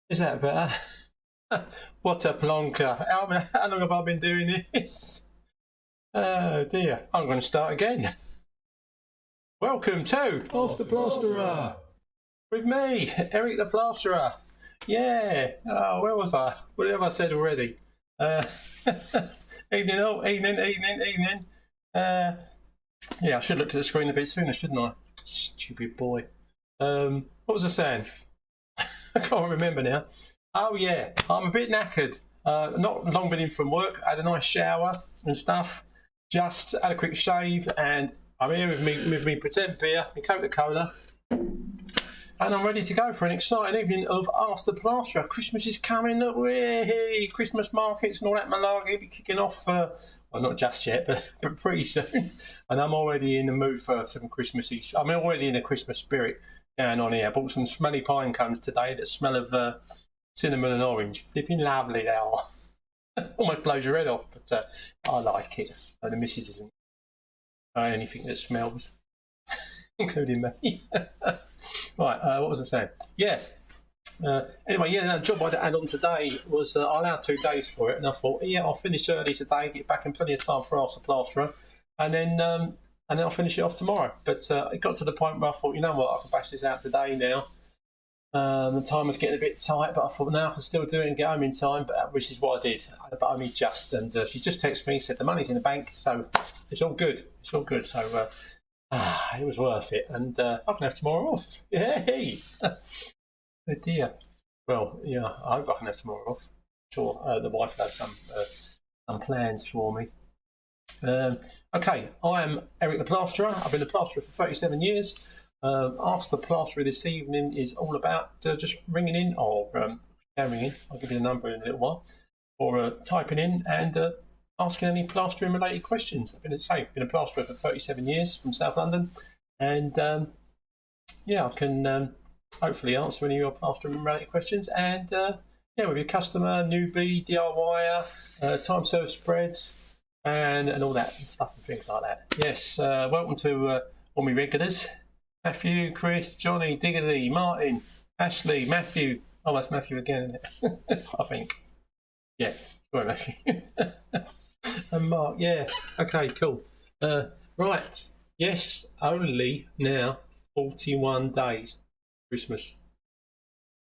Is that better? What a plonker. How long have I been doing this? Oh dear. I'm going to start again. Welcome to Off the Plasterer. With me, Eric the Plasterer. Yeah. Oh, where was I? What have I said already? Evening. Yeah, I should look at the screen a bit sooner, shouldn't I? Stupid boy. What was I saying? I can't remember now. Oh yeah, I'm a bit knackered. Not long been in from work. I had a nice shower and stuff. Just had a quick shave, and I'm here with me pretend beer, my Coca-Cola, and I'm ready to go for an exciting evening of Ask the Plasterer. Christmas is coming. Hey, Christmas markets and all that malarkey will be kicking off. Well, not just yet, but pretty soon. And I'm already in the mood for some Christmassy. I'm already in a Christmas spirit going on here. I bought some smelly pine cones today that smell of cinnamon and orange. Flipping lovely they are. Almost blows your head off, but I like it. The missus isn't anything that smells, including me. Right, what was I saying? Yeah. Anyway, the job I had on today was I allowed 2 days for it, and I thought, yeah, I'll finish early today, get back in plenty of time for Ask the Plasterer, and then I'll finish it off tomorrow. But it got to the point where I thought, you know what, I can bash this out today now. The time was getting a bit tight, but I thought, no, I can still do it and get home in time, which is what I did. But only just, and she just texted me, said the money's in the bank, so it's all good. So it was worth it, and I can have tomorrow off. Yay! Oh dear. Well, yeah, I hope I can have tomorrow off. I'm sure the wife had some plans for me. Okay, I am Eric the Plasterer. I've been a plasterer for 37 years. Ask the Plasterer this evening is all about just ringing in or sharing in. I'll give you the number in a little while, or typing in and asking any plastering related questions. I've been a plasterer for 37 years from South London, and I can hopefully answer any of your plastering related questions. And with your customer, newbie, DIYer, time served spreads, and all that stuff and things like that. Yes, welcome to all my regulars. Matthew, Chris, Johnny, Diggity, Martin, Ashley, Matthew. Oh, that's Matthew again, isn't it? I think. Yeah, sorry, Matthew. And Mark, yeah. Okay, cool. Right. Yes, only now 41 days Christmas.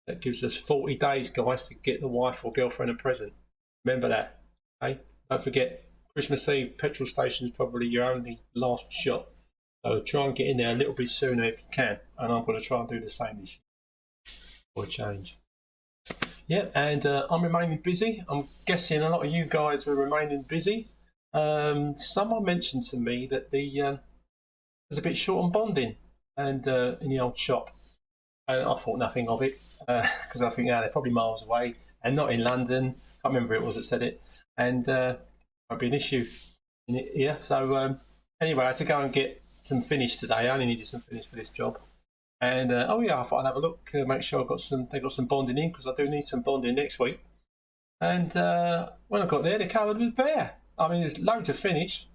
That gives us 40 days, guys, to get the wife or girlfriend a present. Remember that. Okay? Don't forget, Christmas Eve, petrol station is probably your only last shot. So try and get in there a little bit sooner if you can. And I'm going to try and do the same this year for a change. Yeah, and I'm remaining busy. I'm guessing a lot of you guys are remaining busy. Someone mentioned to me that there's a bit short on bonding and in the old shop. And I thought nothing of it because I think they're probably miles away and not in London. I can't remember who it was that said it. And won't be an issue in it here. So anyway, I had to go and get some finish today. I only needed some finish for this job. And I thought I'd have a look, make sure they got some bonding in, because I do need some bonding next week. And when I got there, the cupboard was bare. I mean, there's loads of finish,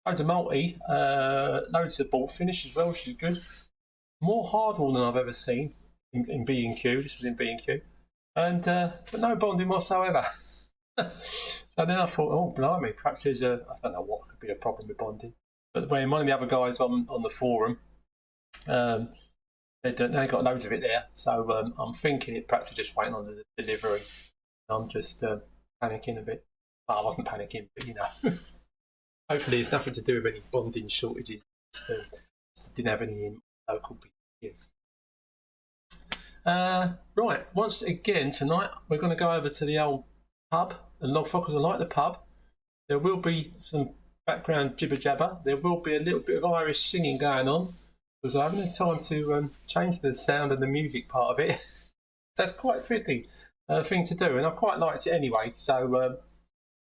loads of multi, loads of board finish as well, which is good. More hardwall than I've ever seen in B&Q. This was in B&Q, and but no bonding whatsoever. So then I thought, oh blimey, perhaps there's I don't know what could be a problem with bonding. But when one of the other guys on the forum, they got loads of it there. So I'm thinking perhaps they're just waiting on the delivery. I'm just panicking a bit. Well, I wasn't panicking, but hopefully it's nothing to do with any bonding shortages. Just didn't have any in local BQ. Right, once again tonight we're going to go over to the old pub and log focus. I like the pub. There will be some background jibber jabber. There will be a little bit of Irish singing going on because I haven't had time to change the sound and the music part of it. That's quite a tricky thing to do, and I quite liked it anyway. So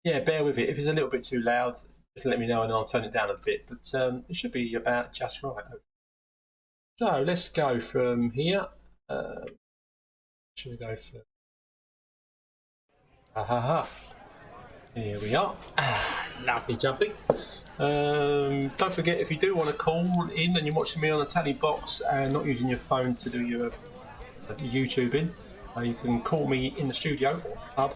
bear with it. If it's a little bit too loud, just let me know and I'll turn it down a bit. But it should be about just right. So let's go from here. Should we go for? Here we are. Lovely jumping. Don't forget, if you do want to call in and you're watching me on a tally box and not using your phone to do your YouTubing, You can call me in the studio, on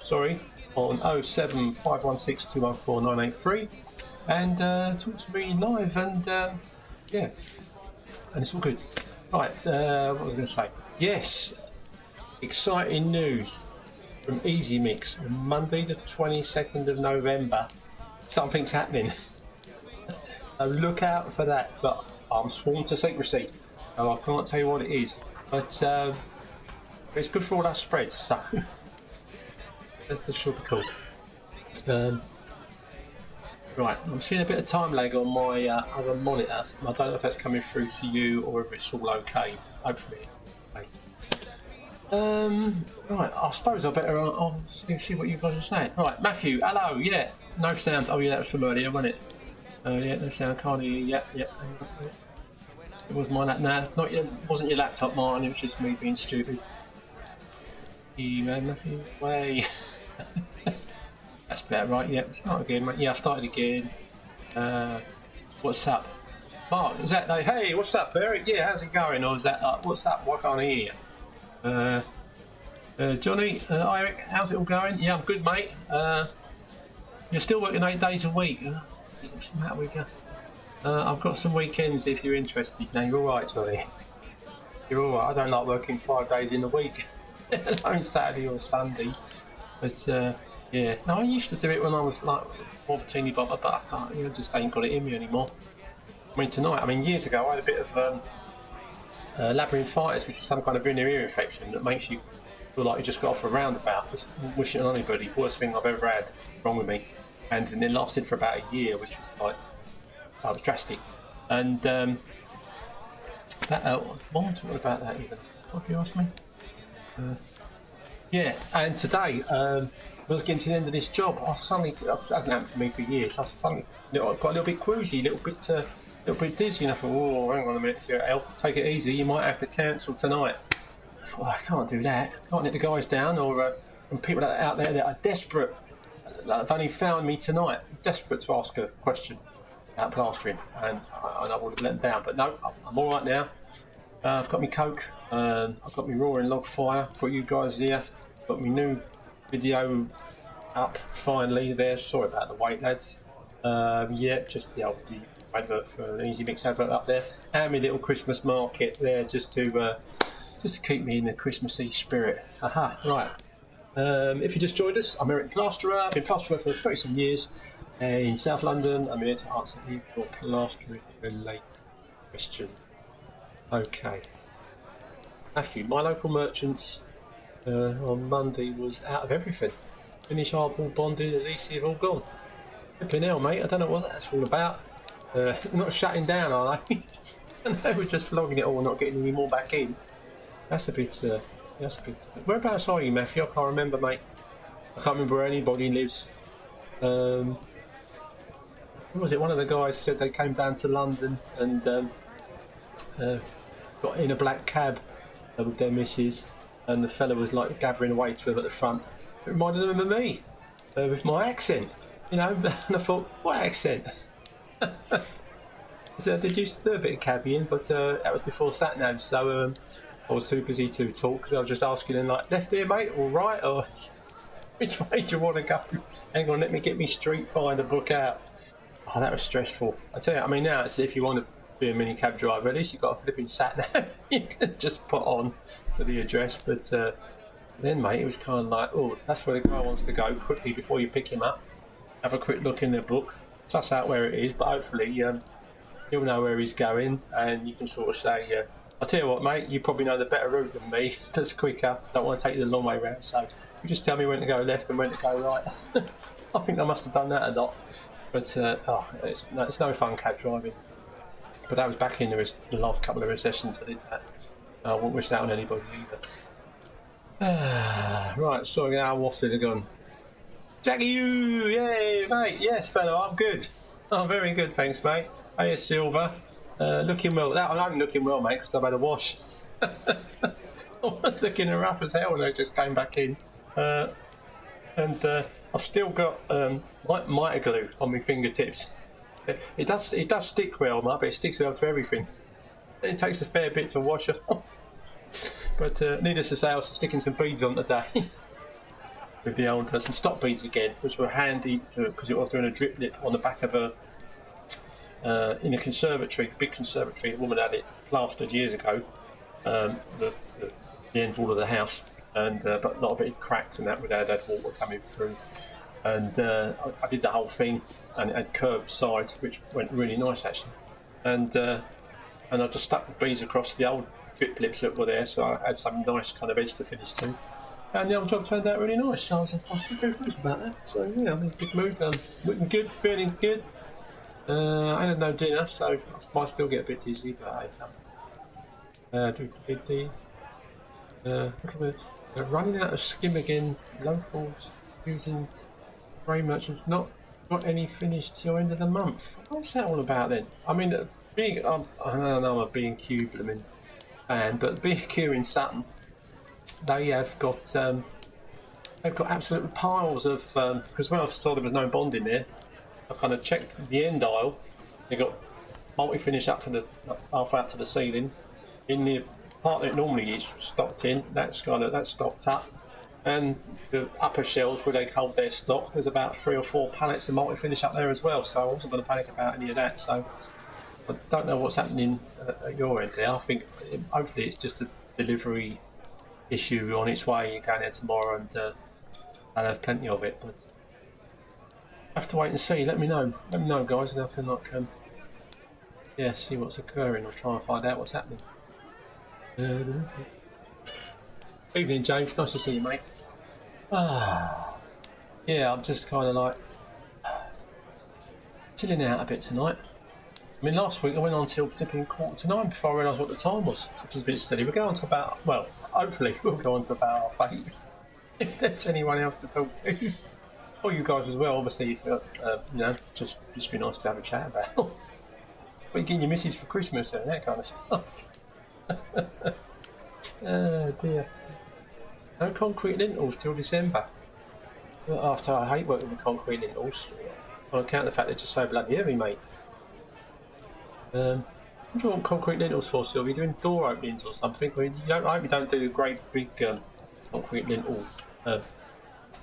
07516 214 983 and talk to me live, and yeah, and it's all good. Right, what was I going to say? Yes, exciting news from Easy Mix. On Monday the 22nd of November, something's happening. So look out for that, but I'm sworn to secrecy, so I can't tell you what it is, but it's good for all that spread, so that's the short cool. Right, I'm seeing a bit of time lag on my other monitor. I don't know if that's coming through to you or if it's all okay. Hopefully. Okay. Right, I suppose I better I'll see what you guys are saying. Right, Matthew, hello, yeah, no sound. Oh yeah, that was from earlier, wasn't it? Yeah, no sound, can't hear you. Yeah. It was mine. No, not your, wasn't your laptop, Martin. It was just me being stupid. Matthew, way. That's better, right? Yeah, start again, mate. Yeah, I started again. What's up? Mark, is that like, hey, what's up, Eric? Yeah, how's it going? Or is that like, what's up? Why can't I hear you? Johnny, Eric, how's it all going? Yeah, I'm good, mate. You're still working 8 days a week. What's the matter with you? I've got some weekends if you're interested. No, you're alright, Johnny. You're alright. I don't like working 5 days in a week. On Saturday or Sunday. But, yeah. No, I used to do it when I was like more of a teeny bopper, but I can't, you know, just ain't got it in me anymore. I mean, years ago I had a bit of labyrinthitis, which is some kind of inner ear infection that makes you feel like you just got off a roundabout. Just wishing on anybody. Worst thing I've ever had wrong with me. And it lasted for about a year, which was like, that was drastic. And that, why am I talking about that even? What you ask me? Yeah, and today, I was getting to the end of this job. I suddenly, it hasn't happened to me for years. I suddenly got a little bit quoozy, a little bit dizzy, and I thought, oh, hang on a minute, help, take it easy. You might have to cancel tonight. I thought, I can't do that. Can't let the guys down, or and people out there that are desperate. Have only found me tonight, desperate to ask a question about plastering, and I would have let them down. But no, I'm all right now. I've got my Coke. I've got my roaring log fire for you guys here. Got my new video up finally there. Sorry about the wait, lads. Yeah, just the advert for the Easy Mix advert up there, and my little Christmas market there, just to keep me in the Christmassy spirit. Aha, right. If you just joined us, I'm Eric Plasterer. I've been plasterer for 37 years in South London. I'm here to answer your plastering related question. Okay. Matthew, my local merchants on Monday was out of everything. Finish hardball bonded, as EC have all gone. Flipping hell, mate, I don't know what that's all about. Not shutting down, are they? They were just flogging it all, not getting any more back in. That's a bit. Whereabouts are you, Matthew? I can't remember, mate. I can't remember where anybody lives. Who was it? One of the guys said they came down to London and got in a black cab with their missus, and the fella was like gabbering away to them at the front. It reminded them of me with my accent, you know. And I thought, what accent? So did you do a bit of cabbying? But that was before sat-nav, so I was too busy to talk because I was just asking them, like, left here, mate, or right, or which way do you want to go? Hang on, let me get me Street Finder book out. Oh, that was stressful. I tell you, I mean, now it's if you want to be a mini cab driver, at least you've got a flipping sat-nav you can just put on for the address. But then, mate, it was kind of like, oh, that's where the guy wants to go quickly before you pick him up. Have a quick look in the book, suss out where it is, but hopefully he'll know where he's going, and you can sort of say, I'll tell you what, mate, you probably know the better route than me. That's quicker. Don't want to take you the long way round, so you just tell me when to go left and when to go right. I think I must have done that a lot. But it's no fun cab driving. But that was back in the last couple of recessions I did that. I won't wish that on anybody either. Right, sorry, now I'm waffling again. Jackie, you! Yay, mate! Yes, fellow, I'm good. I'm very good, thanks, mate. Hey, Silver. Looking well. I'm only looking well, mate, because I've had a wash. I was looking rough as hell when I just came back in. And I've still got mitre glue on my fingertips. It does stick well, mate, but it sticks well to everything. It takes a fair bit to wash it off. But needless to say, I was sticking some beads on today with the old some stock beads again, which were handy because I was doing a drip lip on the back of a in a conservatory, big conservatory. The woman had it plastered years ago, the end wall of the house, and but a lot of it had cracked and that without had water coming through. And I did the whole thing, and it had curved sides, which went really nice actually. And I just stuck the beads across the old drip lips that were there, so I had some nice kind of edge to finish to. And the old job turned out really nice, so I was very pleased about that. So yeah, I'm in a good mood, looking good, feeling good. I had no dinner, so I might still get a bit dizzy, but they're running out of skim again. Locals using frame merchants not got any finished till end of the month. What's that all about then? I mean, I don't know, I'm a B&Q blooming fan, but B&Q in Sutton, they have got they've got absolute piles of because when I saw there was no bond in there, I kind of checked the end aisle. They got multi-finish up to the halfway up to the ceiling. In the part that it normally is stocked in, that's stocked up. And the upper shelves where they hold their stock, there's about 3 or 4 pallets of multi-finish up there as well. So I wasn't going to panic about any of that. So I don't know what's happening at your end there. I think hopefully it's just a delivery issue on its way. You're going there tomorrow and I'll have plenty of it. But I have to wait and see. Let me know guys, and I can see what's occurring or try and find out what's happening. Evening James, nice to see you mate. Yeah, I'm just kind of like chilling out a bit tonight. I mean, last week I went on till flipping 9:15 before I realised what the time was, which is a bit silly. We'll go on to about, well, hopefully we'll go on to about 8 if there's anyone else to talk to. Or you guys as well, obviously, just be nice to have a chat about. What are you getting your missus for Christmas and that kind of stuff? Oh dear. No concrete lintels till December. After I hate working with concrete lintels, on account of the fact they're just so bloody heavy, mate. What do you want concrete lintels for, Sylvia? Doing door openings or something? I hope you don't do the great big concrete lintel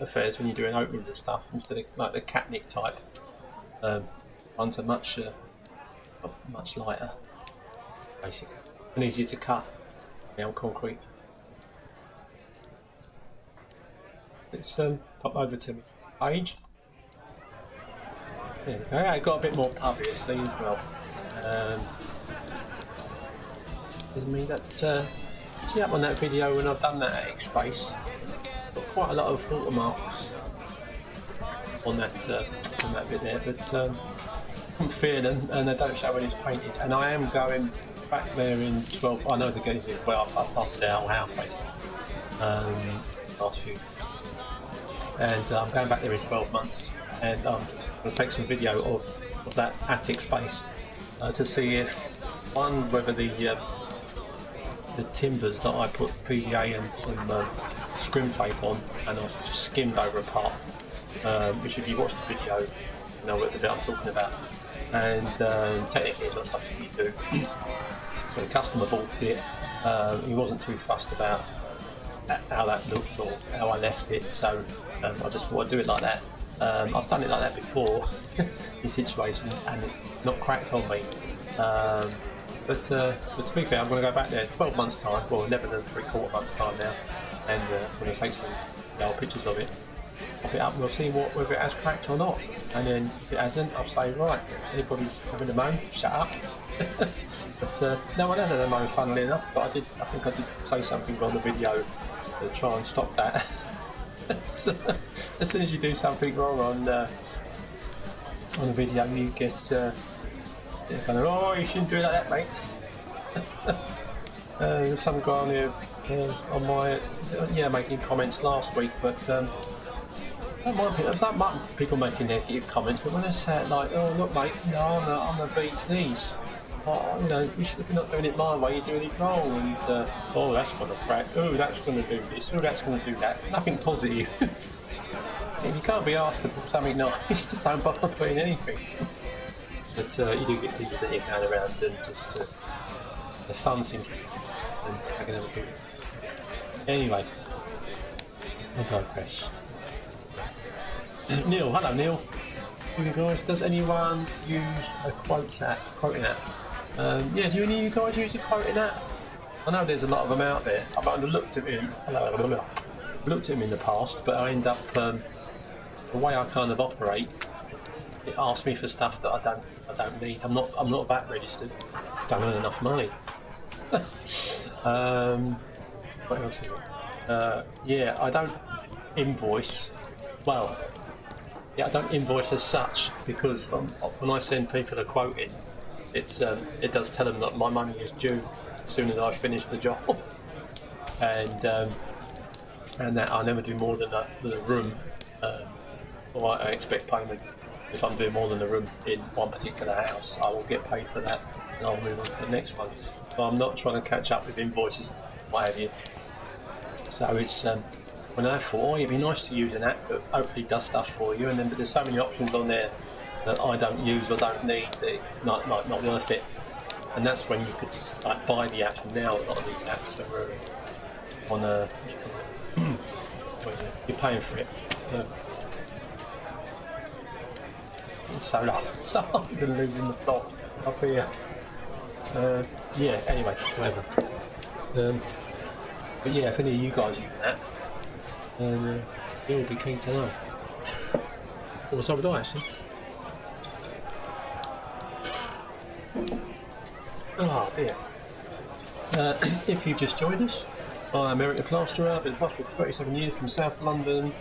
affairs when you're doing openings and stuff, instead of like the catnick type ones are much lighter, basically, and easier to cut on concrete. Let's pop over to Page. There we go. I got a bit more pub here, see, as well. Doesn't mean that see up on that video when I've done that at X-Space, got quite a lot of watermarks on that bit there, but I'm feeling and they don't show when it's painted. And I am going back there in 12. I know the guys as well. I've passed the whole house basically. Last few, and I'm going back there in 12 months, and I'm going to take some video of that attic space to see if whether the timbers that I put PVA and some scrim tape on, and I've just skimmed over a part, which if you watch the video, you know what the bit I'm talking about. And technically it's not something you do. So the customer bought it, he wasn't too fussed about how that looked or how I left it, so I just thought I'd do it like that. I've done it like that before in situations and it's not cracked on me. But to be fair, I'm going to go back there 12 months time, well 11 and 3/4 months time now, and I'm going to take some old pictures of it, pop it up, and we'll see whether it has cracked or not. And then if it hasn't, I'll say, right, anybody's having a moan, shut up. But no one has had a moan, funnily enough, but I think I did say something on the video to try and stop that. So, as soon as you do something wrong on a video, you get kind of, oh, you shouldn't do it like that, mate. There's some guy on here on my making comments last week, but I don't mind people making negative comments, but when they say it like, oh look mate, you know, I'm a beat's knees, you know, you're not doing it my way, you're doing it wrong, and oh that's going to crack, oh that's going to do this, oh that's going to do that, nothing positive. And you can't be asked to put something nice, just don't bother putting anything. But you do get people that you going around and just the fun seems to be taking over people. Anyway, I digress. Neil, hello Neil. You guys, does anyone use a quoting app? Yeah, do any of you guys use a quoting app? I know there's a lot of them out there. I've looked at them in the past, but I end up the way I kind of operate. It asks me for stuff that I don't need. I'm not VAT registered. I just don't earn enough money. What else is it? Yeah, I don't invoice. Well, yeah, I don't invoice as such because when I send people a quote in, it does tell them that my money is due as soon as I finish the job, and that I never do more than a room, or I expect payment. If I'm doing more than a room in one particular house, I will get paid for that, and I'll move on to the next one. But I'm not trying to catch up with invoices, what have you. So it's when I thought, oh, it'd be nice to use an app that hopefully does stuff for you, and then but there's so many options on there that I don't use or don't need that it's not worth it. And that's when you could like buy the app. And now a lot of these apps are on a you're paying for it. It's so hard to lose in the plot up here. Yeah. Anyway, whatever. But yeah, if any of you guys use that, you'll be keen to know. Or so would I actually. Oh dear. If you've just joined us, I'm Eric the Plasterer. I've been a plasterer for 37 years from South London.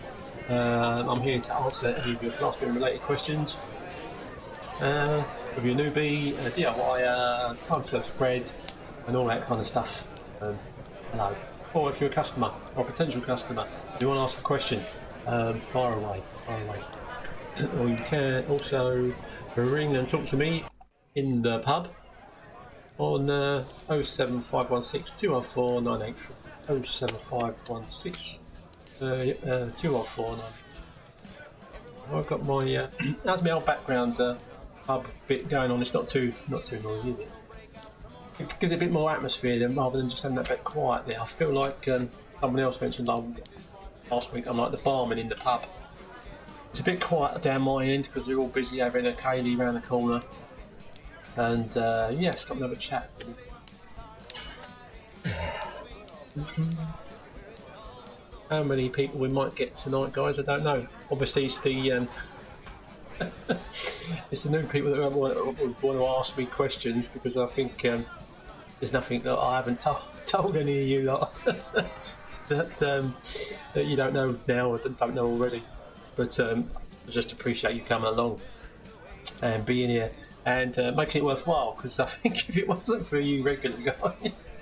I'm here to answer any of your plastering related questions. If you're a newbie, DIY, time to spread, and all that kind of stuff. Hello. Or if you're a customer or a potential customer, you want to ask a question, fire away. Or you can also ring and talk to me in the pub on 07516 214 983. 07516 214 I've got my that's my old background pub bit going on. It's not too noisy, is it? It gives it a bit more atmosphere than rather than just having that bit quiet there. I feel like someone else mentioned last week I'm like the barman in the pub. It's a bit quiet down my end because they're all busy having a Kaylee round the corner, and yeah, stop and have a chat. How many people we might get tonight, guys, I don't know. Obviously it's the it's the new people that want to ask me questions, because I think there's nothing that I haven't told any of you lot that you don't know now or don't know already. But I just appreciate you coming along and being here and making it worthwhile, because I think if it wasn't for you regular guys,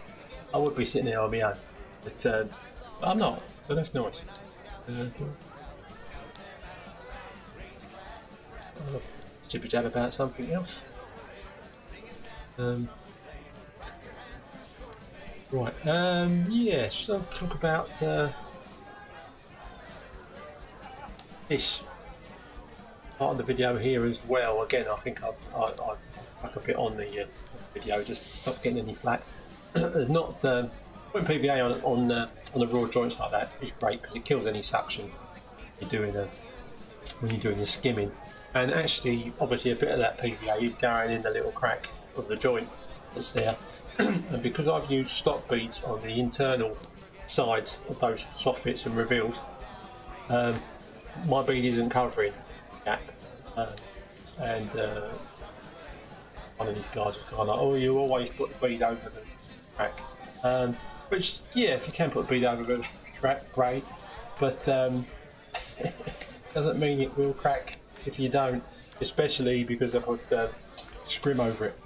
I would be sitting there on my own. But I'm not, so that's nice. Jibby jab about something else. Right. Yeah. So I'll talk about this part of the video here as well. Again, I think I'll back a bit on the video just to stop getting any flack. Not putting PVA on the raw joints like that is great because it kills any suction when you're doing your skimming. And actually, obviously, a bit of that PVA is going in the little crack of the joint that's there. And because I've used stock beads on the internal sides of those soffits and reveals, my bead isn't covering that. And one of these guys was kind of like, "Oh, you always put the bead over the crack." Which, yeah, if you can put a bead over the crack, great. But doesn't mean it will crack if you don't, especially because I put scrim over it.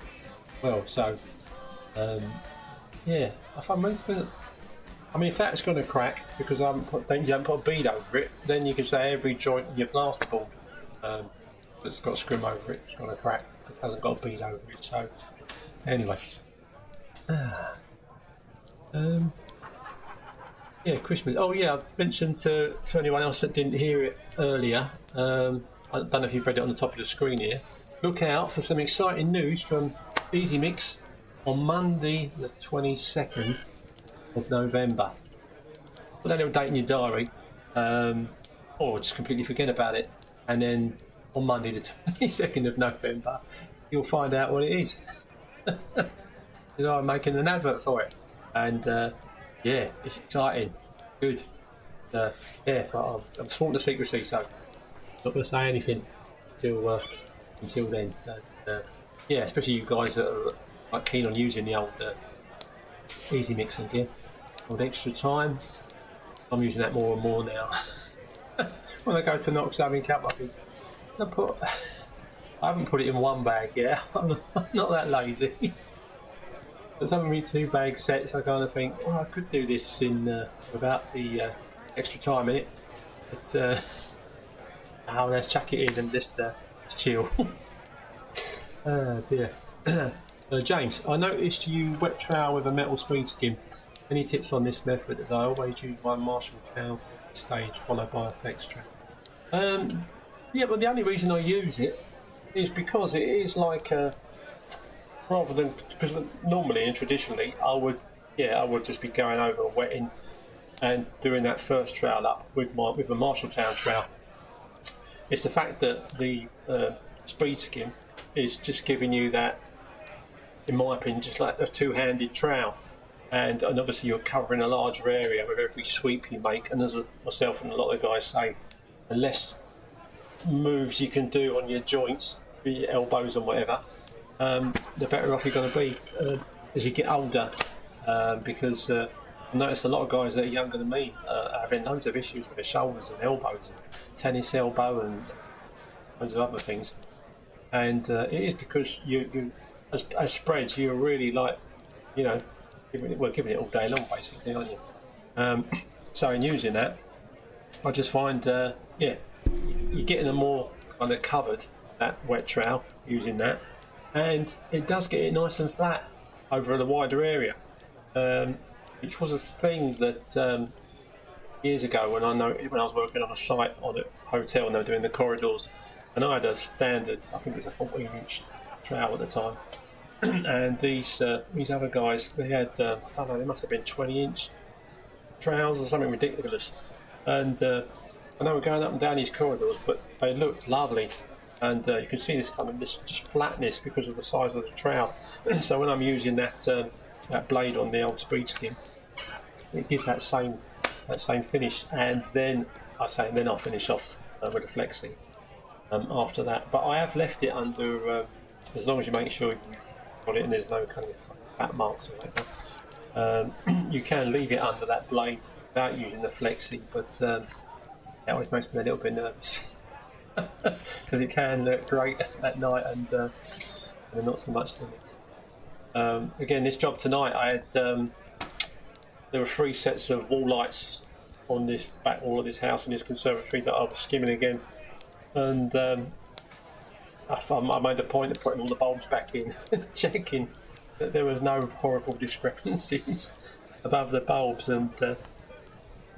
Well, so yeah, I mean, if that's going to crack because you haven't put a bead over it, then you can say every joint in your plasterboard that's got scrim over it is going to crack. It hasn't got a bead over it. So anyway, yeah, Christmas. Oh yeah, I mentioned to anyone else that didn't hear it earlier. I don't know if you've read it on the top of the screen here. Look out for some exciting news from Easy Mix on Monday the 22nd of November. put that little date in your diary, or just completely forget about it, and then on Monday the 22nd of November, you'll find out what it is. I'm making an advert for it, and yeah, it's exciting, good. Yeah, but I'm sworn to secrecy, so not going to say anything until then. Yeah, especially you guys that are like keen on using the old easy mixing gear, old extra time. I'm using that more and more now. When I go to Knox having cup, I haven't put it in one bag yet. I'm not that lazy. But some of me 2 bag sets, I kind of think, well, I could do this in without the extra time in it. But let's chuck it in and just chill. Dear. James, I noticed you wet trowel with a metal speed skim. Any tips on this method, as I always use one Marshalltown for the stage followed by a flex trowel? Yeah, but the only reason I use it is because it is like rather than, because normally and traditionally I would just be going over wetting and doing that first trowel up with the Marshalltown trowel. It's the fact that the speed skim is just giving you that, in my opinion, just like a two-handed trowel, and obviously you're covering a larger area with every sweep you make, and as myself and a lot of guys say, the less moves you can do on your joints, your elbows and whatever, the better off you're going to be as you get older, because I noticed a lot of guys that are younger than me are having loads of issues with their shoulders and elbows, and tennis elbow and loads of other things, and it is because you as spreads you're really like, you know, giving it all day long basically, aren't you? So in using that, I just find you're getting them more kind of covered, that wet trowel, using that, and it does get it nice and flat over a wider area, which was a thing that years ago when I was working on a site on a hotel and they were doing the corridors, and I had a standard, I think it was a 14-inch trowel at the time, and these other guys, they had I don't know, they must have been 20-inch trowels or something ridiculous, and I know we're going up and down these corridors, but they looked lovely, and you can see this kind of this just flatness because of the size of the trowel. So when I'm using that blade on the old speed skim, it gives that same finish, and then I'll finish off with a flexi after that. But I have left it under, as long as you make sure you've got it and there's no kind of fat marks or like that. You can leave it under that blade without using the flexi, but it always makes me a little bit nervous because it can look great at night and not so much then. Again, this job tonight, I had there were 3 sets of wall lights on this back wall of this house in this conservatory that I was skimming again, and I made a point of putting all the bulbs back in, checking that there was no horrible discrepancies above the bulbs, and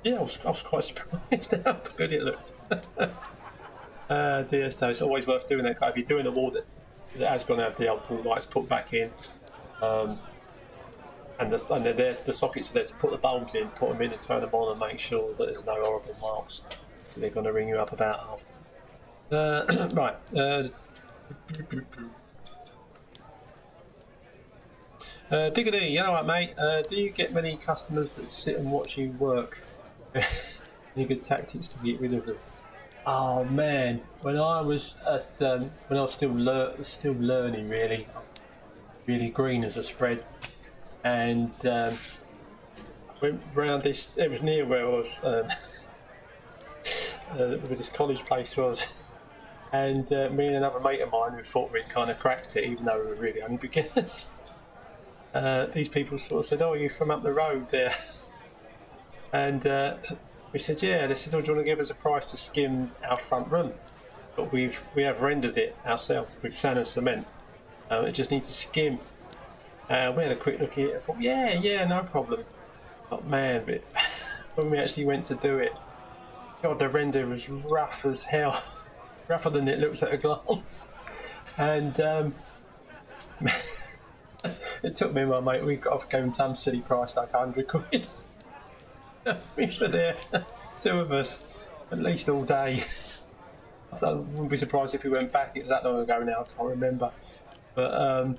yeah, I was quite surprised how good it looked. Dear, so it's always worth doing that. If you're doing a wall that has going to have the old wall lights put back in, and the sockets are there to put the bulbs in, put them in and turn them on, and make sure that there's no horrible marks that they're going to ring you up about. Right. Diggity, you know what, mate? Do you get many customers that sit and watch you work? Any good tactics to get rid of them? Oh man, when I was still learning, really green as a spread, and went round this. It was near where I was, where this college place was, and me and another mate of mine who thought we'd kind of cracked it, even though we were really only beginners. These people sort of said, "Oh, are you from up the road there?" And we said, "Yeah." They said, "Oh, do you want to give us a price to skim our front room?" But we have rendered it ourselves with sand and cement. It just needs to skim. We had a quick look at it and thought, yeah, no problem. But man, when we actually went to do it, God, the render was rough as hell, rougher than it looks at a glance. And it took me and my mate, we gave him some silly price like 100 quid. We were there, two of us, at least all day. So I wouldn't be surprised if we went back. It was that long ago now, I can't remember. But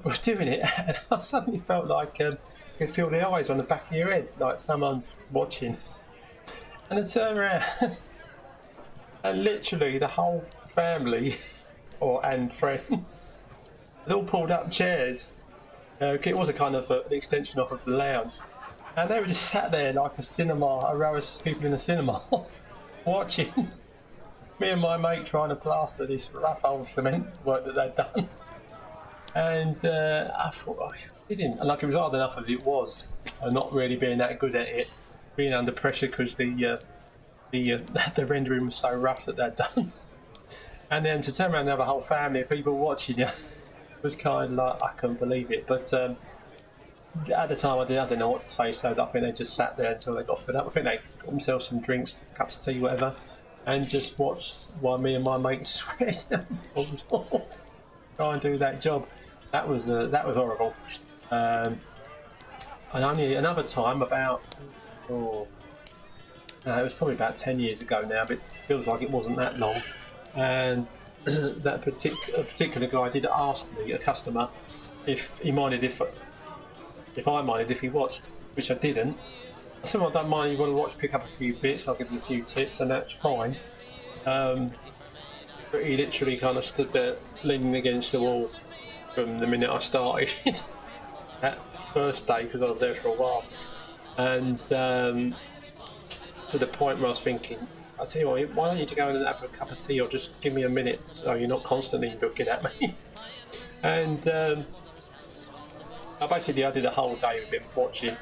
we're doing it, and I suddenly felt like you could feel the eyes on the back of your head, like someone's watching. And I turned around, and literally the whole family, and friends, had all pulled up chairs. It was a kind of an extension off of the lounge. And they were just sat there like a row of people in a cinema, watching me and my mate trying to plaster this rough old cement work that they'd done. And I thought, it it was hard enough as it was, not really being that good at it, being under pressure because the rendering was so rough that they'd done. And then to turn around and have a whole family of people watching you was kind of like, I couldn't believe it. But at the time I didn't know what to say, so I think they just sat there until they got fed up. I think they got themselves some drinks, cups of tea, whatever, and just watched while me and my mate sweat try and do that job. That was horrible. And only another time about, it was probably about 10 years ago now, but it feels like it wasn't that long. And that particular guy did ask me, a customer, if he minded if I minded if he watched, which I didn't. I said, well, I don't mind, you want to watch, pick up a few bits, I'll give you a few tips, and that's fine. But he literally kind of stood there leaning against the wall from the minute I started that first day, because I was there for a while. And to the point where I was thinking, I'll tell you what, why don't you go and have a cup of tea, or just give me a minute so you're not constantly looking at me. And I did a whole day with him watching,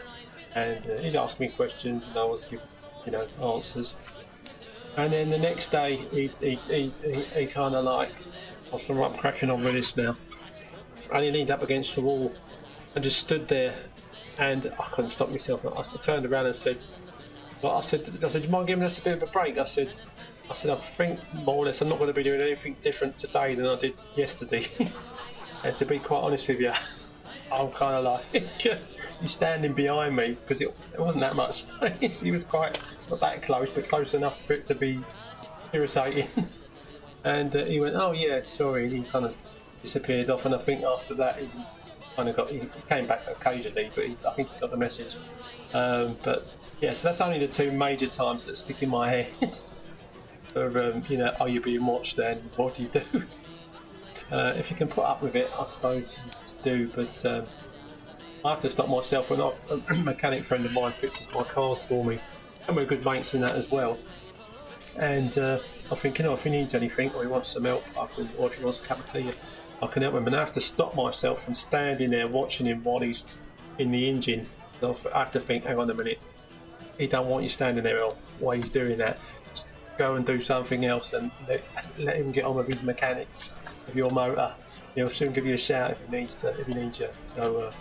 and he's asking me questions and I was giving answers. And then the next day he kind of like, I'm cracking on with this now, and he leaned up against the wall and just stood there, and I couldn't stop myself. I turned around and said, I said, do you mind giving us a bit of a break? I said, I think more or less I'm not going to be doing anything different today than I did yesterday. And to be quite honest with you, I'm kind of like, you're standing behind me, because it wasn't that much space. He was quite, not that close, but close enough for it to be irritating. And he went, oh yeah, sorry, and he kind of disappeared off. And I think after that he came back occasionally, but I think he got the message. But yeah, so that's only the two major times that stick in my head. For are you being watched then? What do you do? If you can put up with it, I suppose you just do, but I have to stop myself when a mechanic friend of mine fixes my cars for me, and we're good mates in that as well. And I think, if he needs anything, or he wants some help, or if he wants a cup of tea, I can help him. And I have to stop myself from standing there watching him while he's in the engine. So I have to think, hang on a minute, he don't want you standing there while he's doing that. Just go and do something else, and let him get on with his mechanics of your motor. He'll soon give you a shout if he needs you. So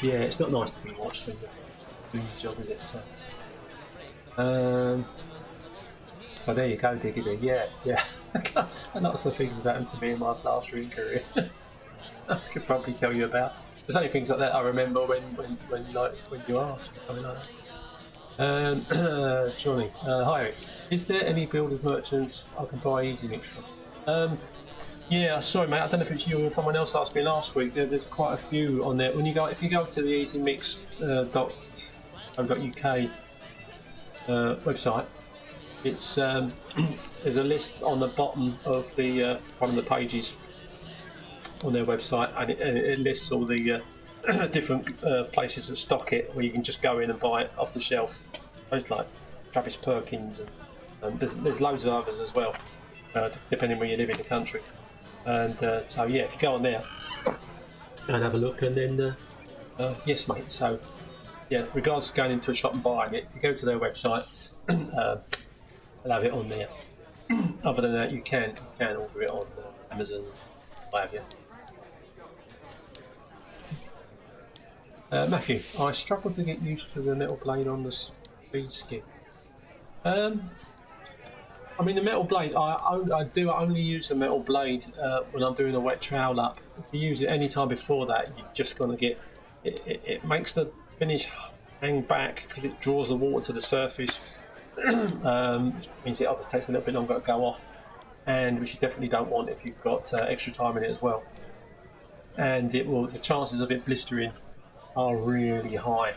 yeah, it's not nice to be watched when you're doing the job, is it? So there you go, Diggity. Yeah. Lots of things have happened to me in my plastering career. I could probably tell you about. There's only things like that I remember when you ask. Something like that. Johnny, hi. Is there any builders merchants I can buy Easy Mix from? Yeah, sorry mate, I don't know if it's you or someone else asked me last week. There's quite a few on there. If you go to the easymix.co.uk website, it's there's a list on the bottom of the one of the pages on their website, and it lists all the different places that stock it, where you can just go in and buy it off the shelf. Places like Travis Perkins, and there's loads of others as well, depending where you live in the country. And so yeah, if you go on there and have a look, and then yes mate, so yeah, regards to going into a shop and buying it, if you go to their website, they'll have it on there. Other than that, you can order it on Amazon, what have you. Matthew, I struggle to get used to the metal blade on the speed skim. I mean, the metal blade, I do only use the metal blade when I'm doing a wet trowel up. If you use it any time before that, you're just going to get... It makes the finish hang back because it draws the water to the surface, which means it obviously takes a little bit longer to go off, and which you definitely don't want if you've got extra time in it as well. And the chances of it blistering are really high.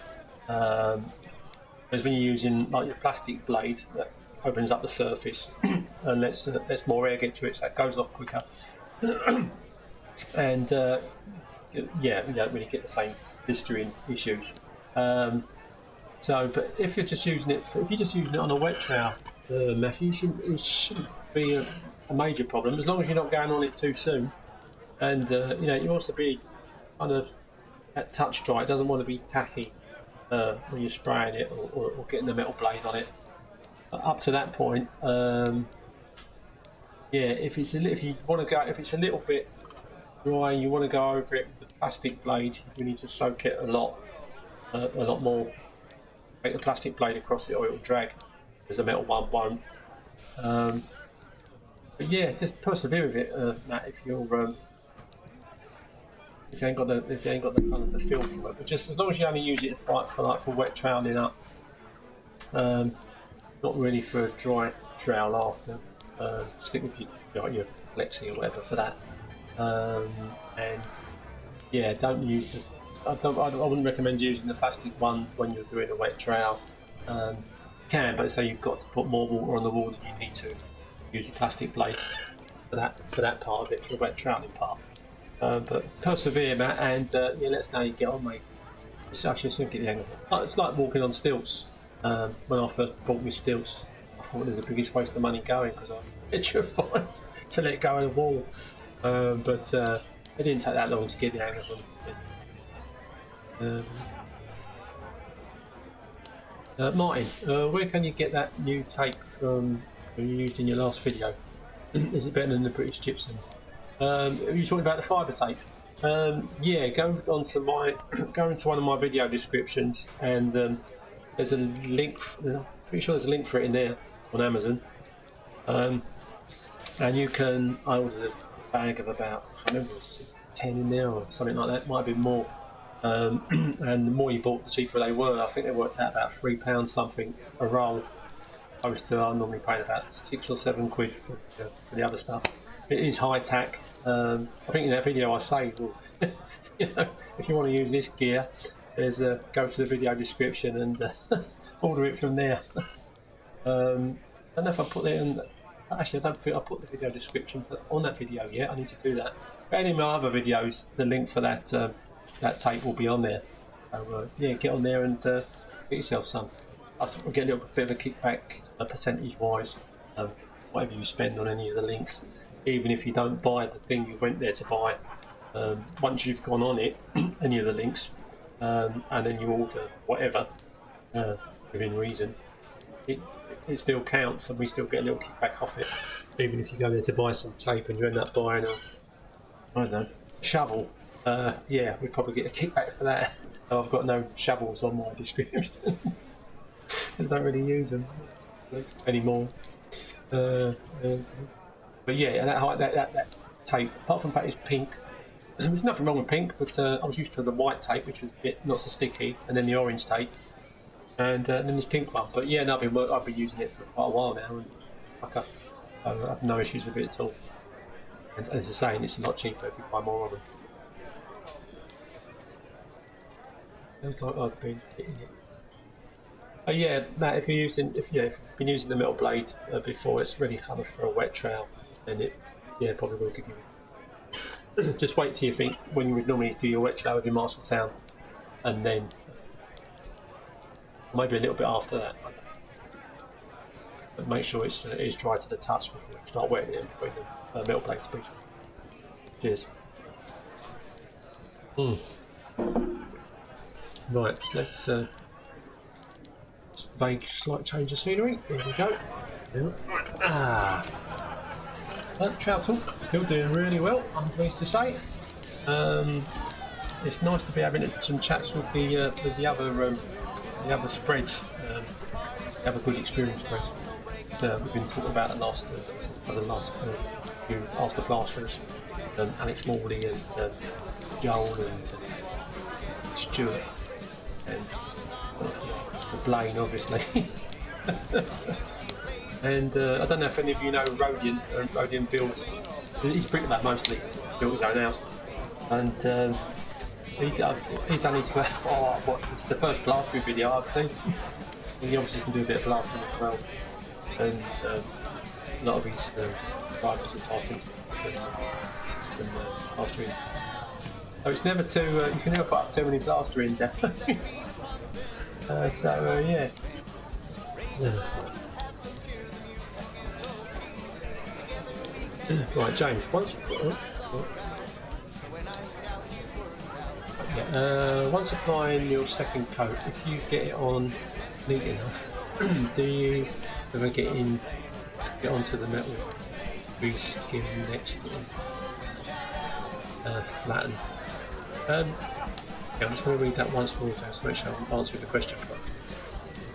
Because when you're using like your plastic blade that opens up the surface and lets more air get to it, so it goes off quicker. And yeah, you don't really get the same blistering issues. But if you're just using it on a wet trowel, Matthew, it shouldn't be a major problem as long as you're not going on it too soon. And you want to be kind of at touch dry. It doesn't want to be tacky when you're spraying it or getting the metal blade on it. Up to that point, if it's a little bit dry, you want to go over it with the plastic blade. You need to soak it a lot more. Take the plastic blade across it, or it will drag, because the metal one won't. But yeah, just persevere with it, Matt. If you ain't got the kind of the feel for it, but just as long as you only use it for wet troweling up, not really for a dry trowel after. Stick with your flexi or whatever for that. And yeah, don't use the. I wouldn't recommend using the plastic one when you're doing a wet trowel. You can, but say you've got to put more water on the wall than you need to. Use the plastic blade for that part of it, for the wet troweling part. But persevere, Matt, and let us know how you get on, mate. It's actually soon get the hang of it. It's like walking on stilts. When I first bought me stilts, I thought it was the biggest waste of money going because I was petrified to let go of the wall. But it didn't take that long to get the hang of them. Martin, where can you get that new tape from you used in your last video? Is it better than the British gypsum? Are you talking about the fibre tape? Yeah, go into one of my video descriptions, and there's a link. I'm pretty sure there's a link for it in there on Amazon. And you can. I ordered a bag of about, I can't remember, 10 in there or something like that. Might have been more. And the more you bought, the cheaper they were. I think they worked out about £3 something a roll. I normally paying about £6 or £7 for the other stuff. It is high tack. I think in that video I say, well, if you want to use this gear, there's go to the video description and order it from there. I don't know if I put it in. Actually, I don't think I put the video description on that video yet. I need to do that. But any of my other videos, the link for that tape will be on there. So yeah, get on there and get yourself some. I'll get a little bit of a kickback, percentage-wise, whatever you spend on any of the links. Even if you don't buy the thing you went there to buy, once you've gone on it, any of the links, and then you order whatever within reason, it still counts, and we still get a little kickback off it. Even if you go there to buy some tape and you end up buying a shovel, yeah, we probably get a kickback for that. I've got no shovels on my descriptions. I don't really use them anymore. But yeah, that tape, apart from the fact it's pink, there's nothing wrong with pink, but I was used to the white tape, which was a bit not so sticky, and then the orange tape, and then this pink one. But yeah, no, I've been using it for quite a while now, and I have no issues with it at all. And as I say, it's a lot cheaper if you buy more of them. Feels like I've been hitting it. Oh yeah, Matt, if you've been using the metal blade before, it's really kind of for a wet trowel, and it probably will give you. Just wait till you think when you would normally do your wet trowel with your Marshalltown, and then maybe a little bit after that. But make sure it is dry to the touch before you start wetting it and putting the metal blade speed. Cheers. Right, let's vague slight change of scenery. There we go. Trout talk still doing really well, I'm pleased to say. It's nice to be having some chats with the other spreads, the other good experience spreads. We've been talking about the last few Ask the Plasterers, Alex Morley and Joel and Stuart, and Blaine, obviously. And I don't know if any of you know Rodian. Rodian builds, he's bricklayer mostly, built his own house. And he's done his first, it's the first plastering video I've seen. And he obviously can do a bit of plastering as well. And a lot of his rivals are plastering and plastering. So it's never too, you can never put up too many plastering demos. Yeah. Right, James, once applying your second coat, if you get it on neat enough, do you ever get onto the metal skim next to flatten? Yeah, I'm just going to read that once more, James, to make sure I'm answering the question.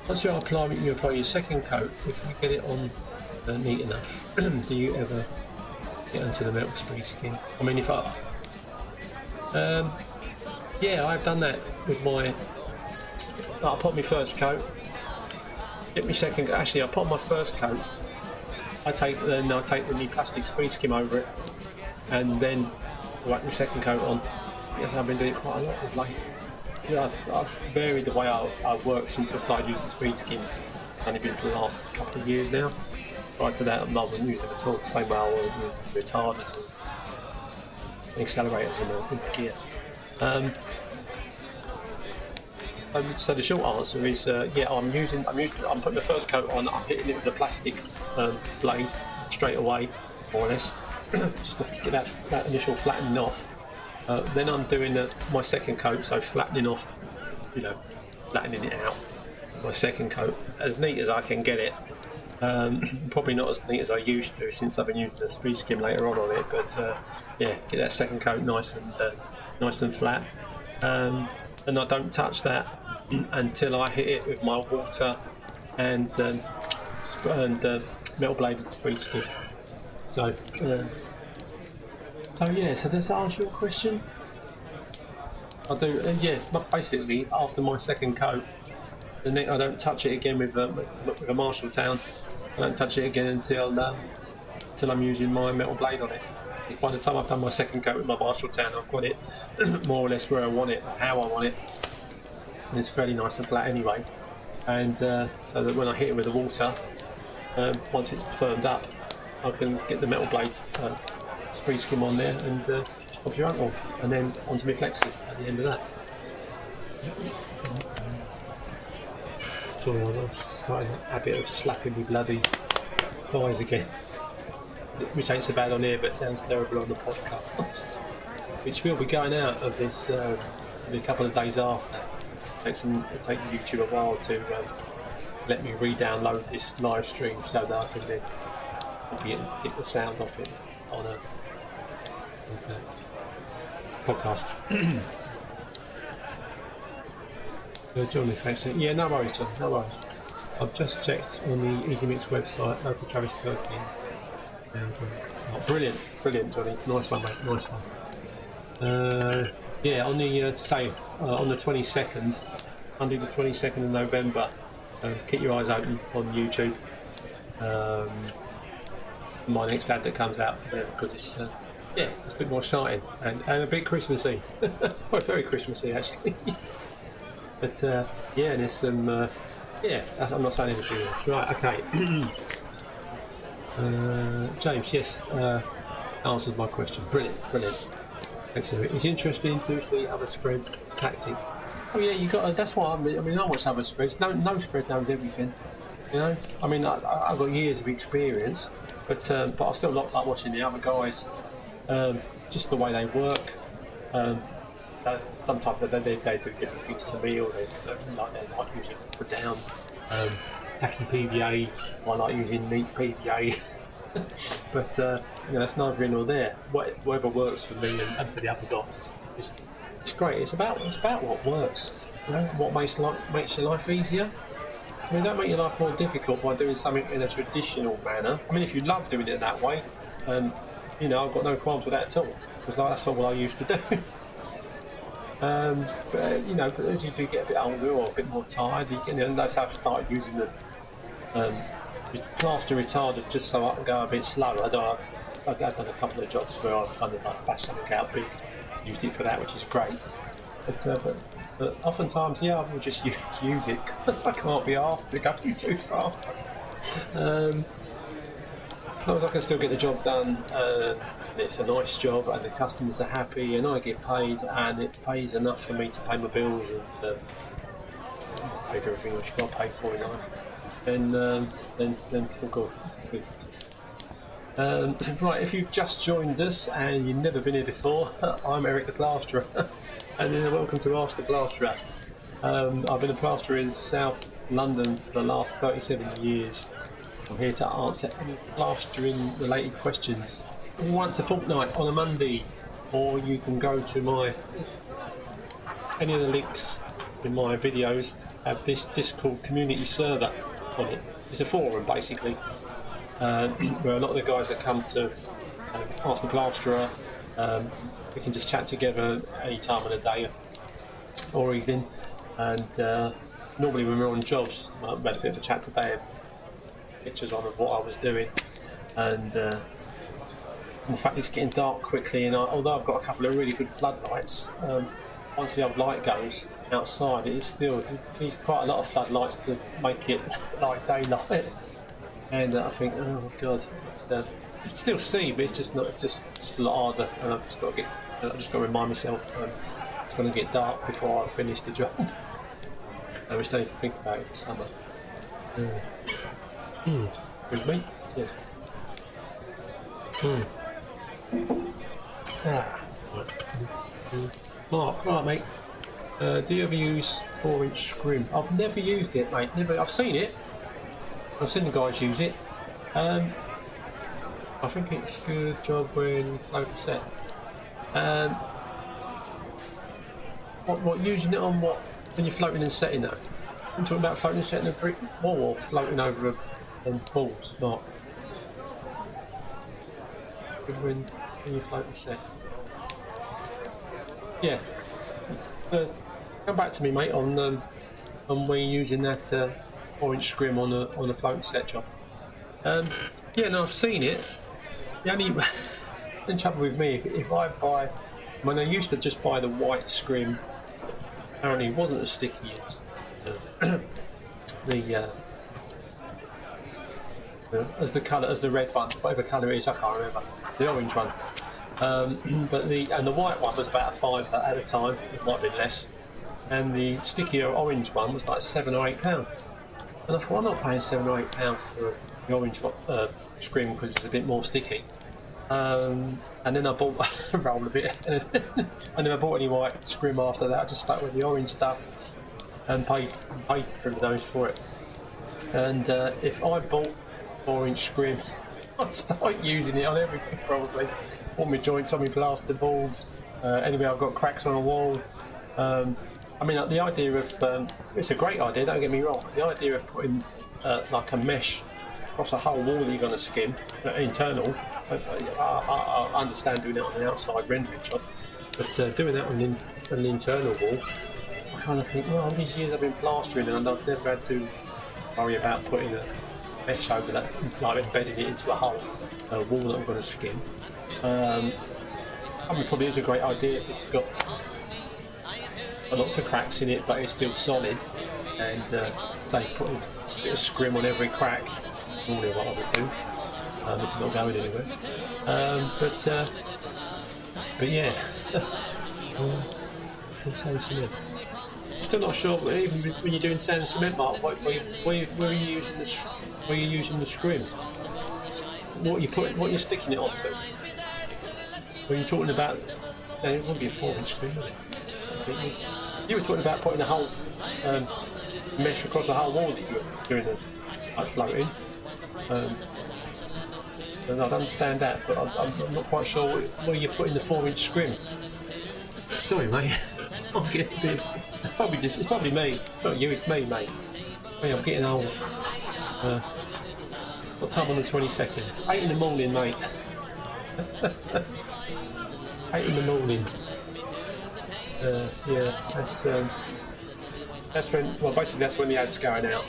Once you apply your second coat, if you get it on neat enough, do you ever get onto the metal skim? I mean, if yeah, I've done that with my. I put my first coat, get my second. Actually, I put on my first coat. I take the new plastic speed skim over it, and then whack my second coat on. Yes, I've been doing it quite a lot of late. Yeah, I've varied the way I work since I started using speed skims. It's only been for the last couple of years now. Prior to that, I wasn't using them at all. Same way I wasn't using retarders and accelerators in the gear. So the short answer is, yeah, I'm putting the first coat on. I'm hitting it with the plastic blade straight away, more or less, just to get that initial flattening off. Then I'm doing my second coat, so flattening off, flattening it out. My second coat, as neat as I can get it. Probably not as neat as I used to since I've been using the speed skim later on it, but yeah, get that second coat nice and flat. And I don't touch that until I hit it with my water and metal bladed speed skim. So yeah, so does that answer your question? I do, yeah. Basically, after my second coat, I don't touch it again with a Marshalltown. I don't touch it again until I'm using my metal blade on it. By the time I've done my second coat with my Marshalltown, I've got it more or less where I want it, how I want it. And it's fairly nice and flat anyway. And so that when I hit it with the water, once it's firmed up, I can get the metal blade speed skim on there and off your uncle, and then onto my flexi at the end of that. Sorry, I'm starting a habit of slapping my bloody thighs again, which ain't so bad on here, but sounds terrible on the podcast, which will be going out of this in a couple of days after. It'll take YouTube a while to let me re-download this live stream so that I can then get the sound off it on a podcast. John, thanks. Yeah, no worries, John, no worries. I've just checked on the Easy Mix website, local Travis Perkins. Brilliant, Johnny. Nice one, mate. Nice one. Yeah, on the on the 22nd, Monday the 22nd of November. Keep your eyes open on YouTube. My next ad that comes out for them, because it's it's a bit more exciting and a bit Christmassy. Well, very Christmassy actually. But yeah, there's some I'm not saying anything else. Right, okay. James, yes, answered my question. Brilliant. Excellent. It's interesting to see other spreads tactic. Oh yeah, you got. That's why I watch other spreads. No spread knows everything. I mean, I've got years of experience, but I still like watching the other guys. Just the way they work. Sometimes they do different things to me, or they like using put down tacky PVA. I like using neat PVA. But it's neither in nor there. Whatever works for me and for the other guys, it's great. It's about what works. What makes your life easier. I mean, don't make your life more difficult by doing something in a traditional manner. I mean, if you love doing it that way, and I've got no qualms with that at all, because that's not what I used to do. But, you know, but as you do get a bit older or a bit more tired, that's how I've started using the plaster retardant just so I can go a bit slower. I've done a couple of jobs where I've kind of like bashed something out big, used it for that, which is great. But oftentimes, yeah, I will just use it because I can't be asked to go too fast. As long as I can still get the job done, it's a nice job and the customers are happy and I get paid and it pays enough for me to pay my bills and pay for everything which you've got to pay for in life, then it's all good. It's all good. Right, if you've just joined us and you've never been here before, I'm Eric the Plasterer and welcome to Ask the Plasterer. I've been a plasterer in South London for the last 37 years. I'm here to answer any plastering related questions once a fortnight on a Monday, or you can go to any of the links in my videos have this Discord community server on it. It's a forum basically, where a lot of the guys that come to Ask the Plasterer, we can just chat together any time of the day or evening, and normally when we're on jobs, I've had a bit of a chat today, pictures on of what I was doing, and the fact it's getting dark quickly, and although I've got a couple of really good floodlights, once the old light goes outside, it is still needs quite a lot of floodlights to make it like daylight, and I think, oh my god, you can still see, but it's just not. It's just a lot harder, and I've just got to remind myself it's going to get dark before I finish the job. I wish they think about it this summer. Good mate. Cheers. Mark, right mate. Do you ever use 4-inch scrim? I've never used it, mate. Never. I've seen it. I've seen the guys use it. I think it's a good job when you float a set. What using it on what when you're floating and setting though? I'm talking about floating and setting a brick wall or floating over on balls, Mark. When you float and set. Yeah. Come back to me, mate, on when you're using that 4-inch scrim on a floating set job. Yeah, no, I've seen it. The only trouble with me, if I buy, when I used to just buy the white scrim, apparently it wasn't as sticky as as the red one, whatever colour it is, I can't remember. The orange one. But the white one was about a £5 at a time. It might have been less. And the stickier orange one was like £7 or £8. And I thought, I'm not paying £7 or £8 for the orange scrim because it's a bit more sticky. And then I bought a roll of it. I never bought any white scrim after that. I just stuck with the orange stuff and paid for those for it. And if I bought 4-inch scrim, I'd start using it on everything probably. All my joints, on my plaster boards, anywhere I've got cracks on a wall. I mean, the idea of it's a great idea. Don't get me wrong. The idea of putting like a mesh across a whole wall that you're going to skim, internal. I understand doing it on the outside rendering job, but doing that on an internal wall, I kind of think, well, all these years I've been plastering and I've never had to worry about putting a mesh over that, like embedding it into a whole wall that I'm going to skim. I mean, probably is a great idea if it's got lots of cracks in it, but it's still solid. And say putting a bit of scrim on every crack, normally what I would do if it's not going anywhere. But yeah, sand and cement. Still not sure, but even when you're doing sand and cement, Mark, where are you using the scrim? What you're sticking it onto? When you're talking about, it wouldn't be a 4-inch scrim, would it? You were talking about putting a whole mesh across a whole wall that you were doing like floating. And I understand that, but I'm not quite sure where you're putting the 4-inch scrim. Sorry, mate. I'm getting a bit. It's probably me. Not you, it's me, mate. Hey, I'm getting old. What time on the 22nd? 8 in the morning, mate. 8 in the morning. Yeah, that's when. Well, basically that's when the ad's going out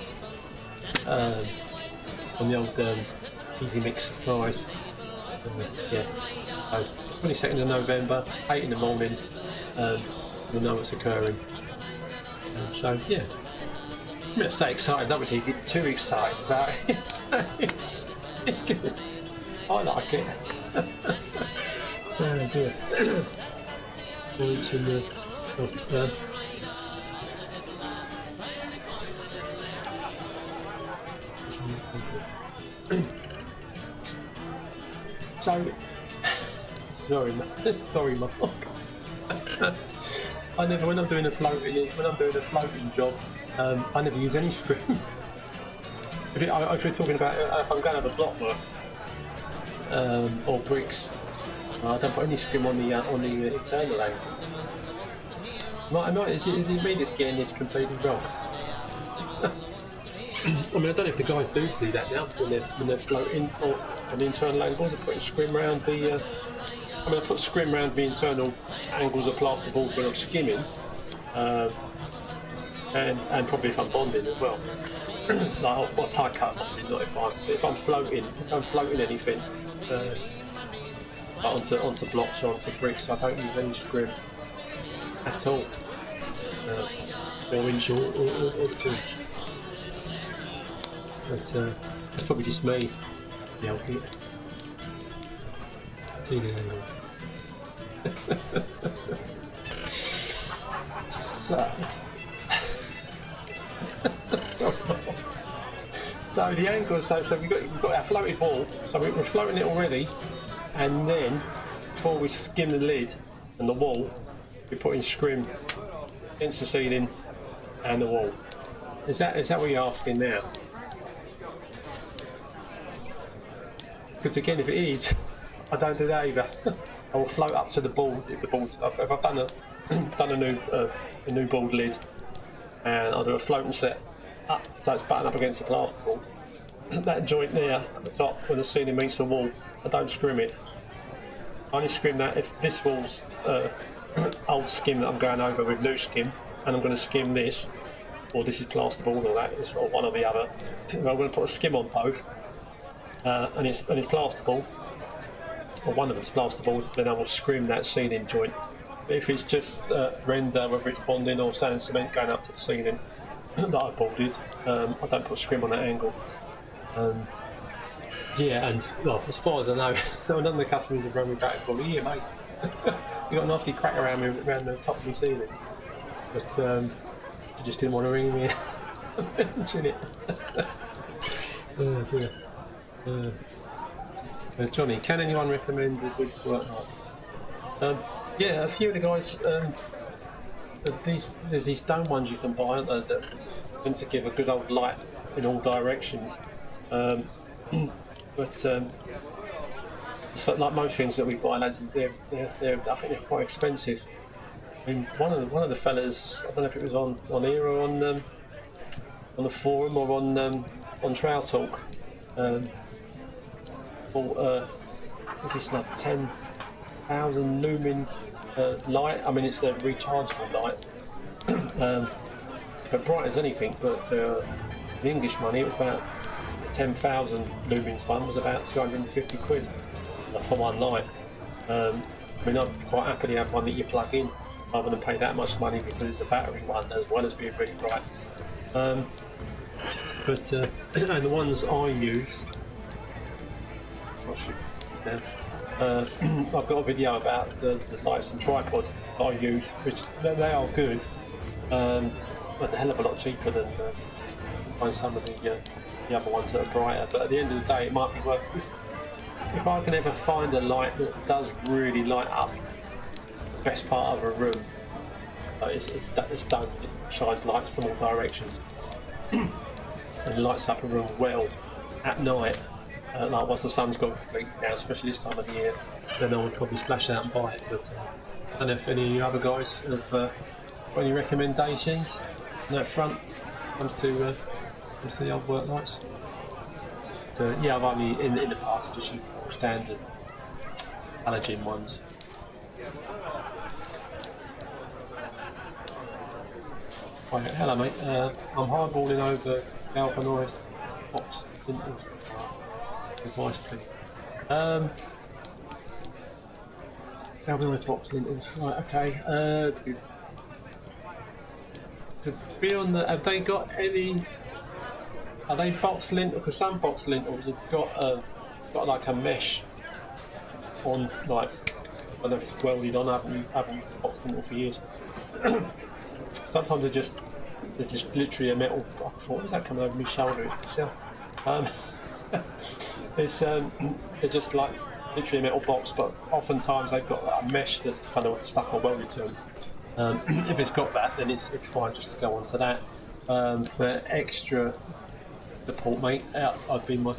on the old Easy Mix supplies. Yeah. So 22nd of November, 8 in the morning. We'll know what's occurring. So yeah, I'm gonna stay excited. Don't really get too excited about it. it's good. I like it. Oh dear. It's in the so sorry, Mark. I never, when I'm doing a floating job, I never use any scrim. If we're talking about if I'm going to have a block work or bricks, I don't put any scrim on the internal angle. Is it me that's getting this completely wrong? I mean, I don't know if the guys do that now when they're floating or on the internal angles. They're putting scrim around the. I mean, I put scrim around the internal angles of plasterboard when I'm skimming, and probably if I'm bonding as well. Like what tie cut bonding, not if I'm floating anything onto blocks or onto bricks, I don't use any scrim at all. 4 inch or 2 inch. But it's probably just me. The old bit. So the angle. So we've got our floated ball. So we're floating it already, and then before we skim the lid and the wall, we put in scrim against the ceiling and the wall. Is that what you're asking now? Because again, if it is, I don't do that either. I will float up to the board if I've done a new board lid, and I'll do a floating set up so it's buttoned up against the plasterboard. That joint there at the top when the ceiling meets the wall, I don't scrim it. I only scrim that if this wall's old skim that I'm going over with new skim, and I'm going to skim this, or this is plasterboard or that is, or one or the other. I'm going to put a skim on both, and it's plasterboard, or one of them's plasterboard, then I will scrim that ceiling joint. If it's just render, whether it's bonding or sand and cement going up to the ceiling that I boarded, I don't put scrim on that angle. Yeah, and well, as far as I know, none of the customers have run me back and gone, "Yeah, mate, you got a nasty crack around the top of my ceiling." But I just didn't want to ring me and mention it. Oh dear. Johnny, can anyone recommend a good work light? Yeah, a few of the guys. There's these dome ones you can buy, aren't there, that tend to give a good old light in all directions. But it's like most things that we buy, lads, they're I think they're quite expensive. I mean, one of the fellas, I don't know if it was on here or on the forum or on Trail Talk, bought I think it's like 10,000 lumen light. I mean, it's the rechargeable light, but bright as anything. But the English money, it was about the 10,000 lumens one was about 250 quid for one light. I mean, I'd quite happily have one that you plug in rather than pay that much money because it's a battery one as well as being really bright. And the ones I use, I've got a video about the lights and tripod that I use, which they are good, but a hell of a lot cheaper than some of the other ones that are brighter. But at the end of the day, it might be worth it. If I can ever find a light that does really light up the best part of a room, it's done, it shines lights from all directions and lights up a room well at night, like once the sun's gone completely down, especially this time of the year, then I would probably splash out and buy it. But I don't know if any of you other guys have got any recommendations on that front when it comes to the old work lights. So, yeah, I've only in the past I've just used the standard halogen ones. Oh, yeah. Hello, mate. I'm hardballing over galvanised box lintels. Advice, please. Galvanised box lintels. Right, okay. To be on the, have they got any? Are they box lintels? Because some box lintels have got like a mesh on, like, I don't know if it's welded on. I haven't used a box lintel for years. Sometimes they're just literally a metal. I thought, is that coming over my shoulder? It's myself. They're just like literally a metal box, but oftentimes they've got a mesh that's kind of stuck or welded to them. If it's got that, then it's fine just to go onto that. For extra support, mate, I've been my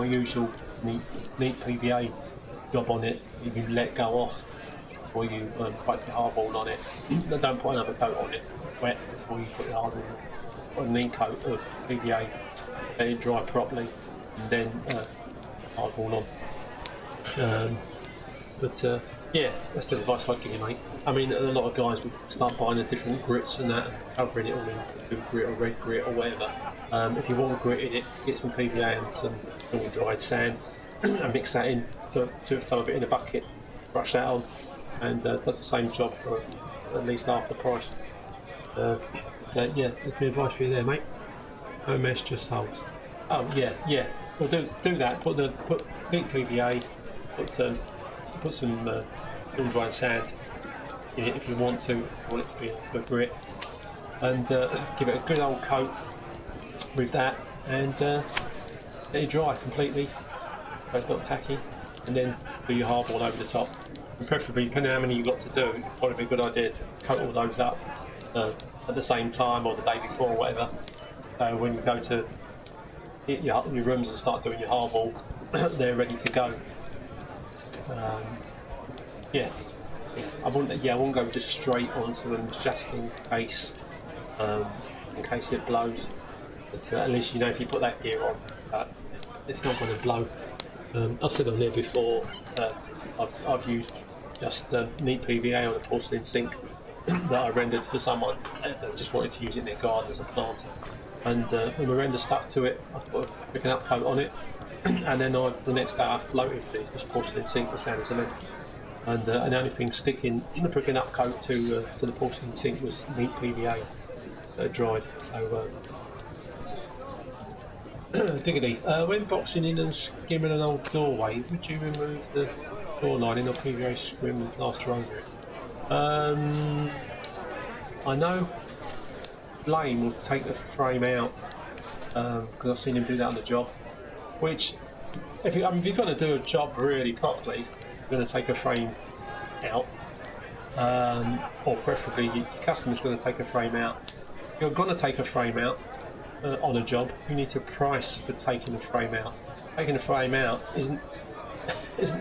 usual neat PVA job on it. You let go off, or you put the hardball on it. Don't put another coat on it wet before you put the hardball on. A neat coat of PVA, let it dry properly, and then hardball on. Yeah, that's the advice I'd give you, mate. I mean, a lot of guys would start buying the different grits and that, and covering it all in blue grit or red grit or whatever. If you want grit in it, get some PVA and some normal dried sand and mix that in to some of it in a bucket, brush that on, and does the same job for at least half the price. So yeah, that's my advice for you there, mate. No mesh, just holes. Oh yeah. Well, do that. Put neat PVA. Put some dried sand in it if you want to. Want it to be a grit, and give it a good old coat with that, and let it dry completely so it's not tacky, and then do your hardball over the top. And preferably, depending on how many you've got to do, it'd probably be a good idea to coat all those up at the same time or the day before or whatever. So when you go to hit your rooms and start doing your hardball, they're ready to go. I wouldn't go just straight onto them just in case it blows. But at least you know if you put that gear on, it's not going to blow. I've said on there before, I've used just neat PVA on a porcelain sink that I rendered for someone that just wanted to use it in their garden as a planter. And when the render stuck to it, I put a picking up coat on it, and then the next day I floated this porcelain sink with sand and cement. And the only thing sticking in the picking up coat to the porcelain sink was neat PVA that had dried. So diggity. When boxing in and skimming an old doorway, would you remove the door lining or PVA scrim and plaster over it? I know Blaine will take the frame out because I've seen him do that on the job. Which, if you're going to do a job really properly, you're going to take a frame out, or preferably your customer's going to take a frame out. If you're going to take a frame out on a job, you need to price for taking the frame out. Taking the frame out isn't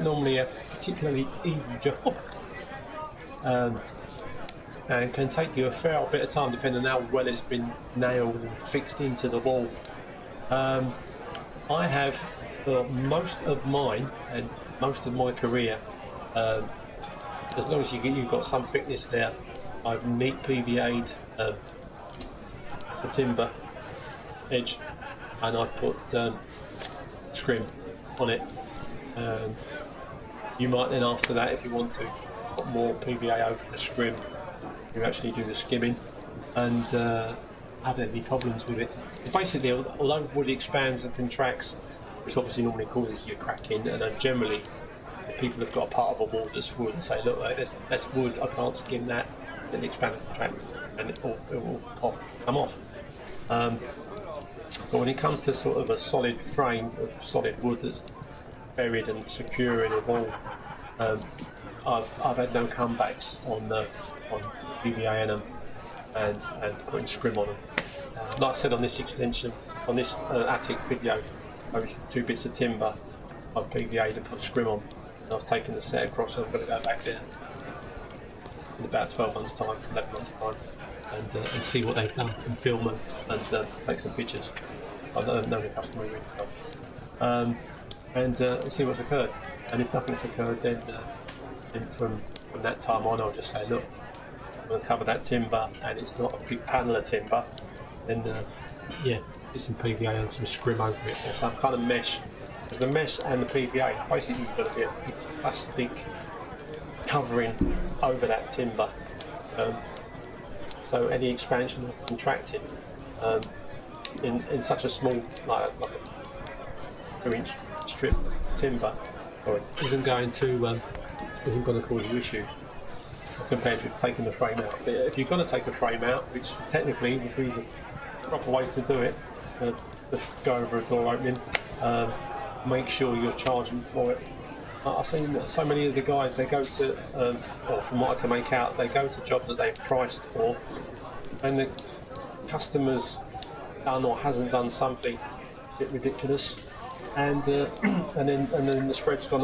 normally a particularly easy job, and can take you a fair bit of time depending on how well it's been nailed and fixed into the wall. I have, for most of mine and most of my career, as long as you've got some thickness there, I've neat PVA'd the timber edge, and I've put scrim on it. You might then, after that, if you want to, put more PVA over the scrim. You actually do the skimming, and have any problems with it. Basically, although wood expands and contracts, which obviously normally causes you cracking, and then generally, if people have got a part of a wall that's wood and say, look, that's wood, I can't skim that, then expand and contract, and it will come off. But when it comes to sort of a solid frame of solid wood that's buried and secure in a wall, I've had no comebacks on PVA in them and putting scrim on them. Like I said on this extension, on this attic video, those 2 bits of timber I've PVA'd and put scrim on, and I've taken the set across and I'm going to go back there in about 12 months time, 11 months time, and see what they've done and film them and take some pictures. I've known the customer really well, and see what's occurred. And if nothing's occurred, then from that time on, I'll just say, look, going to cover that timber and it's not a big panel of timber, then yeah, get some PVA and some scrim over it or some kind of mesh. Because the mesh and the PVA, basically you've got to be a big plastic covering over that timber. So any expansion or contracting in such a small, like a 2-inch strip timber, isn't going to cause you issues compared with taking the frame out. But if you're going to take the frame out, which technically would be the proper way to do it, to go over a door opening, make sure you're charging for it. I've seen that so many of the guys, they go to, or from what I can make out, they go to jobs that they've priced for, and the customer's done or hasn't done something a bit ridiculous, and then the spread's gone.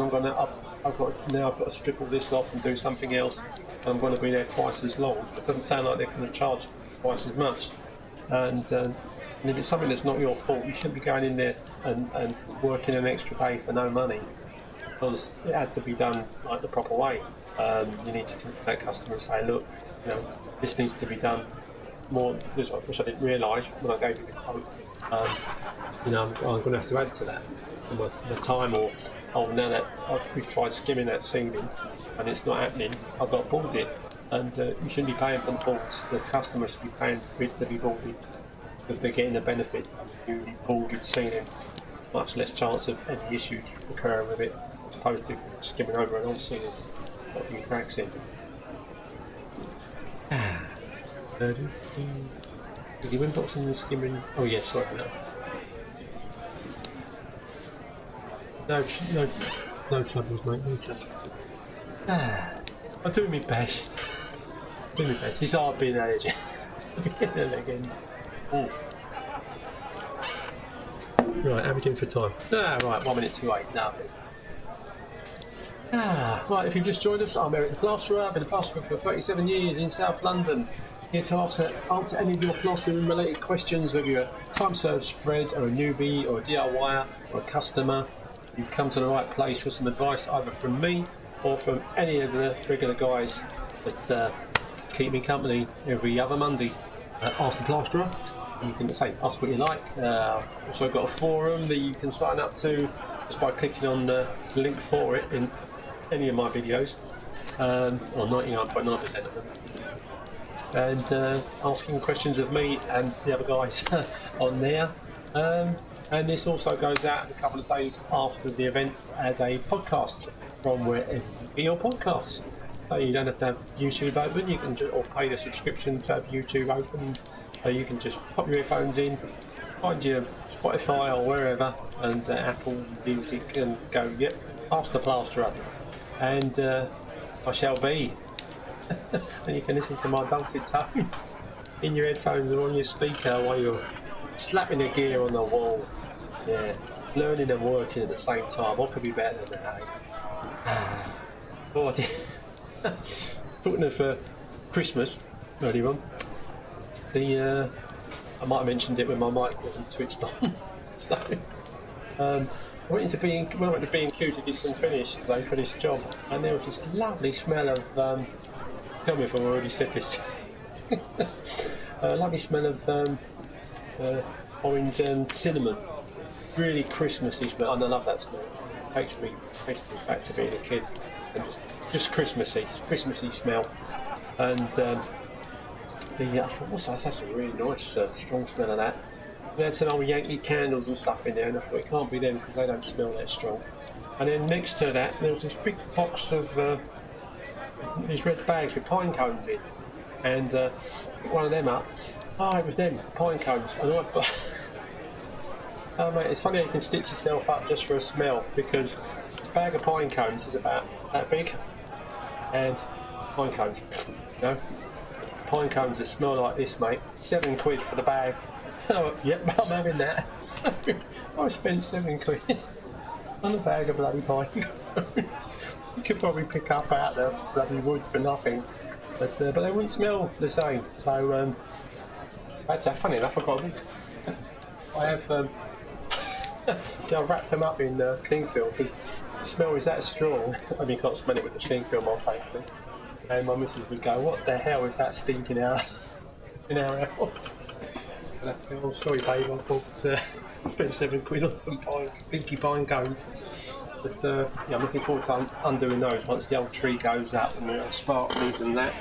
I've got to strip all this off and do something else, and I'm going to be there twice as long. It doesn't sound like they're going to charge twice as much, and if it's something that's not your fault, you shouldn't be going in there and working an extra day for no money, because it had to be done like the proper way. You need to talk to that customer and say, look, this needs to be done more, which I didn't realise when I gave you the quote. I'm going to have to add to that the time, or now that we've tried skimming that ceiling and it's not happening, I've got to board it. And you shouldn't be paying for the boards. The customer should be paying for it to be boarded, because they're getting the benefit of the boarded ceiling. Much less chance of any issues occurring with it, as opposed to skimming over an old ceiling, got a few cracks in. Did you win boxing and skimming? Oh yeah, sorry, no troubles, mate, no trouble. I'm doing my best. It's hard being an agent. Again. Right, how are we doing for time? Right, 1 minute to 8. No. Right, if you've just joined us, I'm Eric the Plasterer. I've been a plasterer for 37 years in South London. Here to answer any of your plastering related questions, whether you're a time-served spread or a newbie or a DIYer or a customer. You've come to the right place for some advice, either from me or from any of the regular guys that keep me company every other Monday. Ask the Plasterer. You can say, ask what you like. Also, I've got a forum that you can sign up to just by clicking on the link for it in any of my videos, or 99.9% of them. And asking questions of me and the other guys on there. And this also goes out a couple of days after the event as a podcast from wherever you get your podcasts. So you don't have to have YouTube open, you can or pay the subscription to have YouTube open. You can just pop your earphones in, find your Spotify or wherever, and Apple Music, and go, yep, ask the Plasterer. And I shall be. And you can listen to my dulcet tones in your headphones or on your speaker while you're slapping the gear on the wall. Yeah, learning and working at the same time. What could be better than that? Oh, talking of Christmas earlier on, I might have mentioned it when my mic wasn't switched on. So I went to B&Q to get some finished job, and there was this lovely smell of tell me if I've already said this. A lovely smell of orange and cinnamon. Really Christmassy smell, and I love that smell. It takes me back to being a kid, and just Christmassy smell. And I thought, that's a really nice strong smell of that. They had some old Yankee candles and stuff in there, and I thought it can't be them because they don't smell that strong. And then next to that, there was this big box of these red bags with pine cones in, and picked one of them up. Oh, it was them, pine cones. And oh mate, it's funny how you can stitch yourself up just for a smell, because this bag of pine cones is about that big, and pine cones, pine cones that smell like this, mate. £7 for the bag. Oh, yep, I'm having that. So I spent £7 on a bag of bloody pine cones. You could probably pick up out the bloody woods for nothing, but they wouldn't smell the same. So that's funny enough. I have so I wrapped them up in cling film because the smell is that strong. I mean, you can't smell it with the cling film on, thankfully. And my missus would go, "What the hell is that stinking out in our house?" And I'd go, "Oh, sorry, babe, I bought, spent £7 on some stinky pine cones." But yeah, I'm looking forward to undoing those once the old tree goes up and the sparklies and that,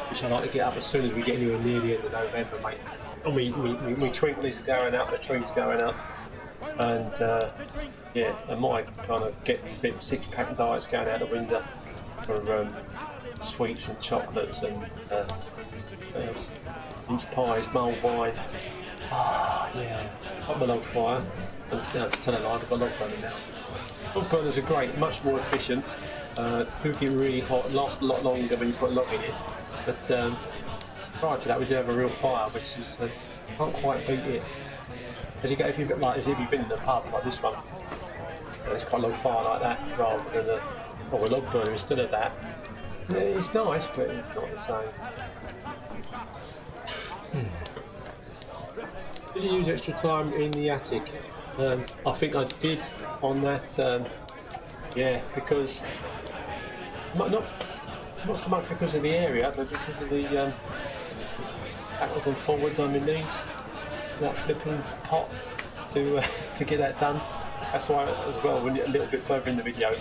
which I like to get up as soon as we get anywhere near the end of November, mate. And we twinklies are going up, the trees are going up, and yeah, and my kind of get fit 6-pack diet's going out the window for sweets and chocolates and mince pies, mulled wine. Yeah, got my log fire. And tell a lie, I've got a log burner now. Log burners are great, much more efficient. Do get really hot, last a lot longer when you put a log in it. But prior to that, we did have a real fire, which is can't quite beat it. As you get, if you've been in a pub like this one, it's quite a log fire like that, rather than a log burner instead of that. It's nice, but it's not the same. Did you use extra time in the attic? I think I did on that. Yeah, because not so much because of the area, but because of the backwards and forwards on my knees. That flipping hot to get that done. That's why as well, when you're a little bit further in the video,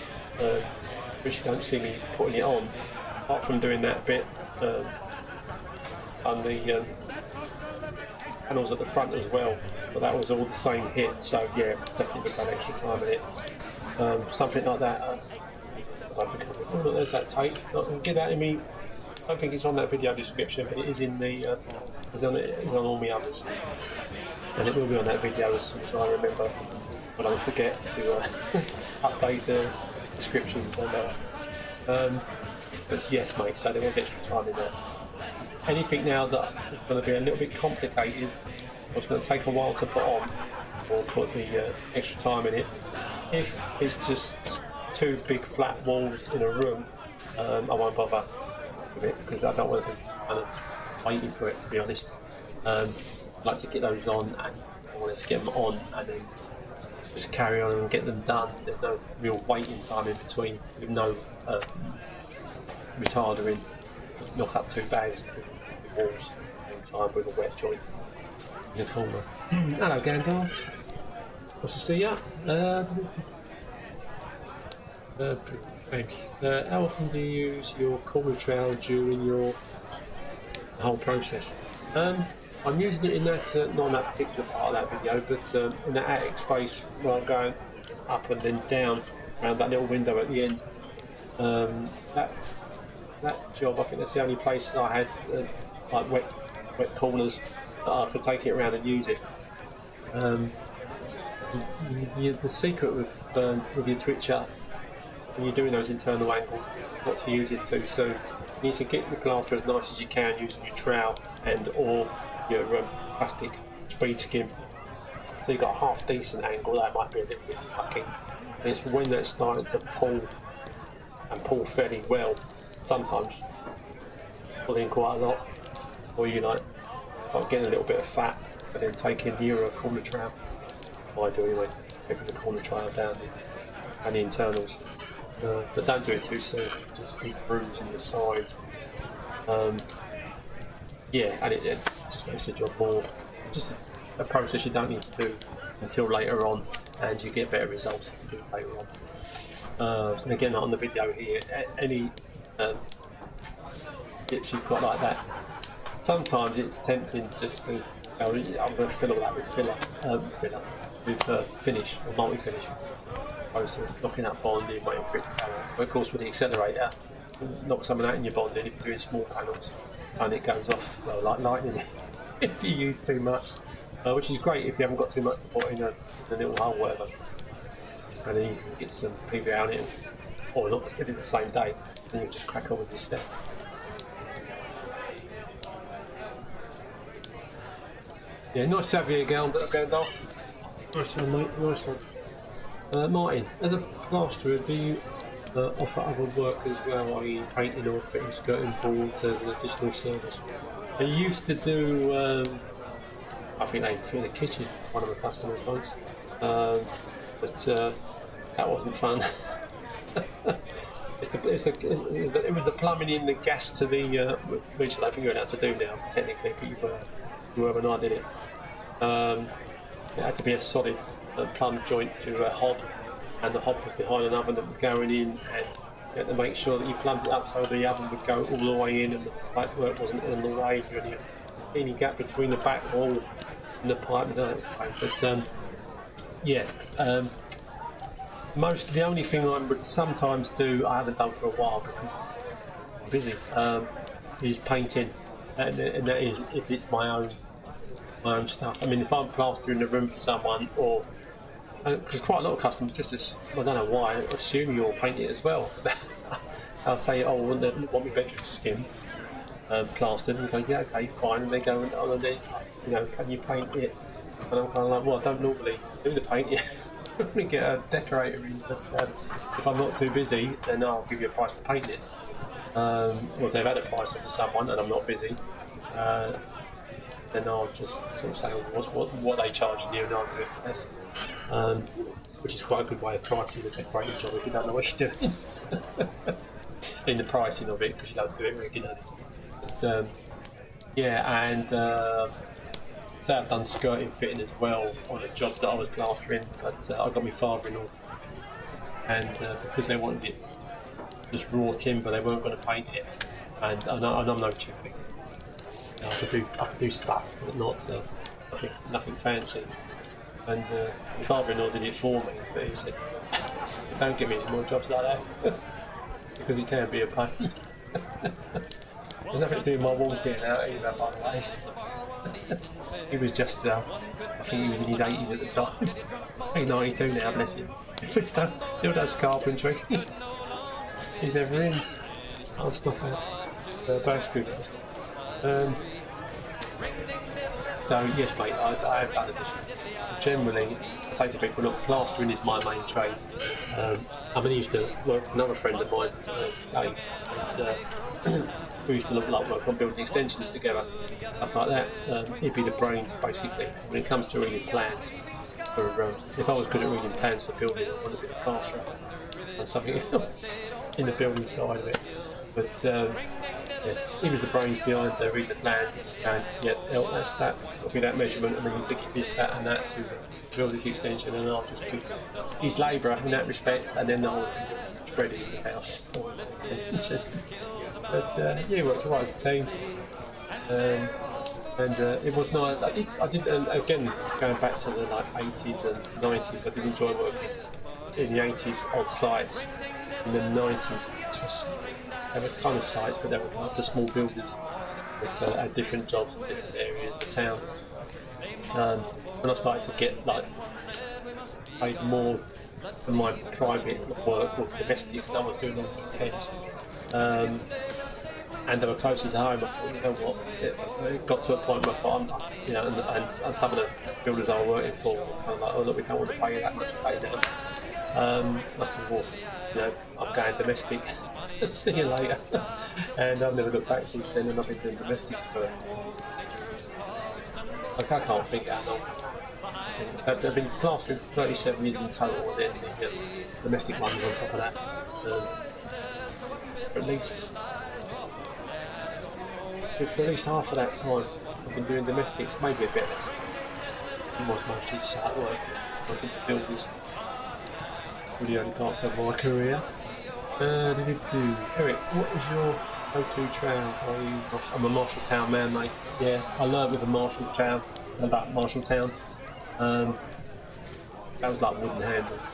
which you don't see me putting it on, apart from doing that bit on the panels at the front as well, but that was all the same hit, so yeah, definitely would have extra time in it. Something like that. Oh, there's that tape. Get that in me. I don't think it's on that video description, but it is in the. It's on all my others, and it will be on that video as soon as I remember. But I don't forget to update the descriptions on that. But yes, mate. So there was extra time in that. Anything now that is going to be a little bit complicated, or it's going to take a while to put on, or put the extra time in it. If it's just two big flat walls in a room, I won't bother with it because I don't want to be kind of waiting for it, to be honest. I'd like to get those on, and I want to get them on and then just carry on and get them done. There's no real waiting time in between, with no retarder in. Knock up 2 bags of walls in time with a wet joint in the corner. Hello, Gandalf. Nice to see ya. Thanks. How often do you use your corner trowel during your whole process? I'm using it in that, not in that particular part of that video, but in that attic space where I'm going up and then down around that little window at the end. That job, I think that's the only place I had like wet corners that I could take it around and use it. The secret with your twitcher when you're doing those internal angles, not to use it too soon. You need to get the plaster as nice as you can using your trowel and or your plastic speed skim. So you've got a half decent angle. That might be a little bit fucking. And it's when that's starting to pull and pull fairly well. Sometimes pull in quite a lot, or you like getting a little bit of fat, and then taking the corner trowel. I do anyway, taking the corner trowel down and the internals. But don't do it too soon, just keep bruising the sides. Yeah, and it just makes the job more, just a process you don't need to do until later on, and you get better results if you do it later on. And again, on the video here, any bits you've got like that, sometimes it's tempting just to, I'm going to fill all that with finish or multi-finish, opposed to knocking out bonding, waiting for it to come out. But of course with the accelerator, knock some of that in your bonding if you're doing small panels, and it goes off like lightning if you use too much, which is great if you haven't got too much to put in a little hole, whatever, and then you can get some PVA on it, or not if it's the same day, then you just crack on with this step. Yeah, nice to have you again, Gandalf. Nice one, mate. Nice one. Martin, as a plasterer, do you offer other work as well, i.e. painting or fitting skirting boards as an additional service? I used to do, I think they fit in the kitchen, one of the customers once, but that wasn't fun. it was the plumbing in the gas to the which I don't think you're allowed to do now technically, but you were when I did it. It had to be a solid plumb joint to a hob, and the hob was behind an oven that was going in, and you had to make sure that you plumbed it up so the oven would go all the way in and the pipework wasn't in the way. You had any gap between the back wall and the pipe, and that was fine. But the only thing I would sometimes do, I haven't done for a while because I'm busy, is painting, and that is if it's my own stuff. I mean, if I'm plastering the room for someone, or because quite a lot of customers I don't know why, assume you'll paint it as well. I'll say, oh, want my bedroom skimmed, plastered, and go, yeah, okay, fine, and they go, oh, then, can you paint it? And I'm kind of like, well, I don't normally do the painting. We get a decorator in, but if I'm not too busy, then I'll give you a price for painting it. Or if they've had a price for someone and I'm not busy, then I'll just sort of say, what are they charging you, and I'll do it for less. Which is quite a good way of pricing a decorating job if you don't know what you're doing. In the pricing of it, because you don't do it regularly. But, so I've done skirting fitting as well on a job that I was plastering, but I got my father-in-law, and because they wanted it just raw timber, they weren't going to paint it, and I'm no chipping. I could do stuff, but not nothing fancy. And my father-in-law did it for me, but he said, "Don't give me any more jobs like that," because it can be a pain. There's nothing to do with my walls getting out either, by the way. He was just, I think he was in his 80s at the time. He's 92 now, bless him. He still does carpentry. He's never in. I'll stop it. But it's good. So, yes, mate, I have done addition. Generally, I say to people, look, plastering is my main trade. I used to work with another friend of mine, Dave, and we used to work on building extensions together, stuff like that. He'd be the brains, basically, when it comes to reading plans. If I was good at reading plans for building, I would have been a plasterer and something else in the building side of it. But he was the brains behind reading the plans, and that's that, it's got to be that measurement, and then you think this, that, and that to build this extension, and I'll just be his labourer in that respect, and then I'll spread it in the house. But we worked right as a team, and it was nice. I did again, going back to the 80s and 90s, I did enjoy working in the 80s on sites. In the 90s, they were kind of sites, but they were like the small builders that had different jobs in different areas of town. When I started to get paid more for my private work or domestics that I was doing on weekends, and they were closer to home, I thought, you know what, it got to a point where I thought, and some of the builders I was working for were kind of like, oh look, we don't want to pay you that much pay now. I said, well, I'm going domestic. See you later. And I've never looked back since then, and I've been doing domestic for I can't think how long. I've been plastering for 37 years in total, and then the domestic ones on top of that. For at least half of that time, I've been doing domestics, maybe a bit less. It was mostly site work, working for builders. Really only parts of my career. Eric, what is your go-to trowel? I'm a Marshalltown man, mate. Yeah, I learned with a Marshalltown, about Marshalltown. That was like wooden handles.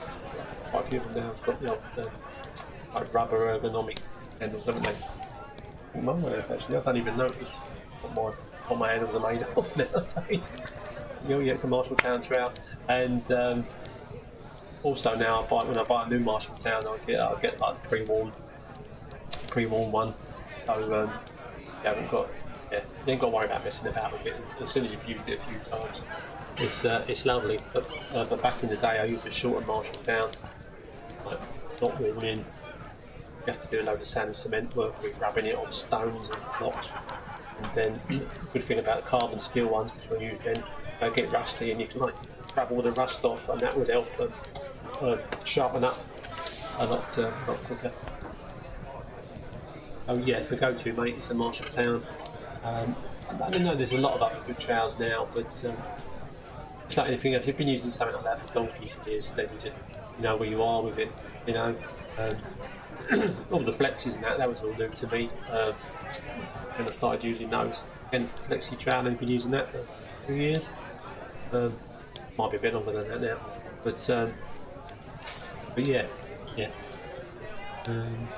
Quite a few of them now have got the old rubber ergonomic handles, haven't they? Mine has actually. I don't even notice what my handles are made of nowadays. It's a Marshalltown trowel, and also now when I buy a new Marshalltown, I'll get like the pre-worn one. So you ain't got to worry about messing about with it. As soon as you've used it a few times, it's lovely. But back in the day, I used a shorter Marshalltown, not worn in. You have to do a load of sand and cement work with rubbing it on stones and blocks. And then the good thing about carbon steel ones, which I used then, they get rusty, and you can grab all the rust off, and that would help them sharpen up a lot quicker. Oh yeah, the go-to, mate, is the Marshalltown. I know there's a lot of other good trails now, but it's like anything else. If you've been using something like that for donkey years, then you just know where you are with it. You know, all the flexes and that was all new to me when I started using those. And Flexi Trail, I've been using that for a few years. Might be a bit longer than that now, but yeah.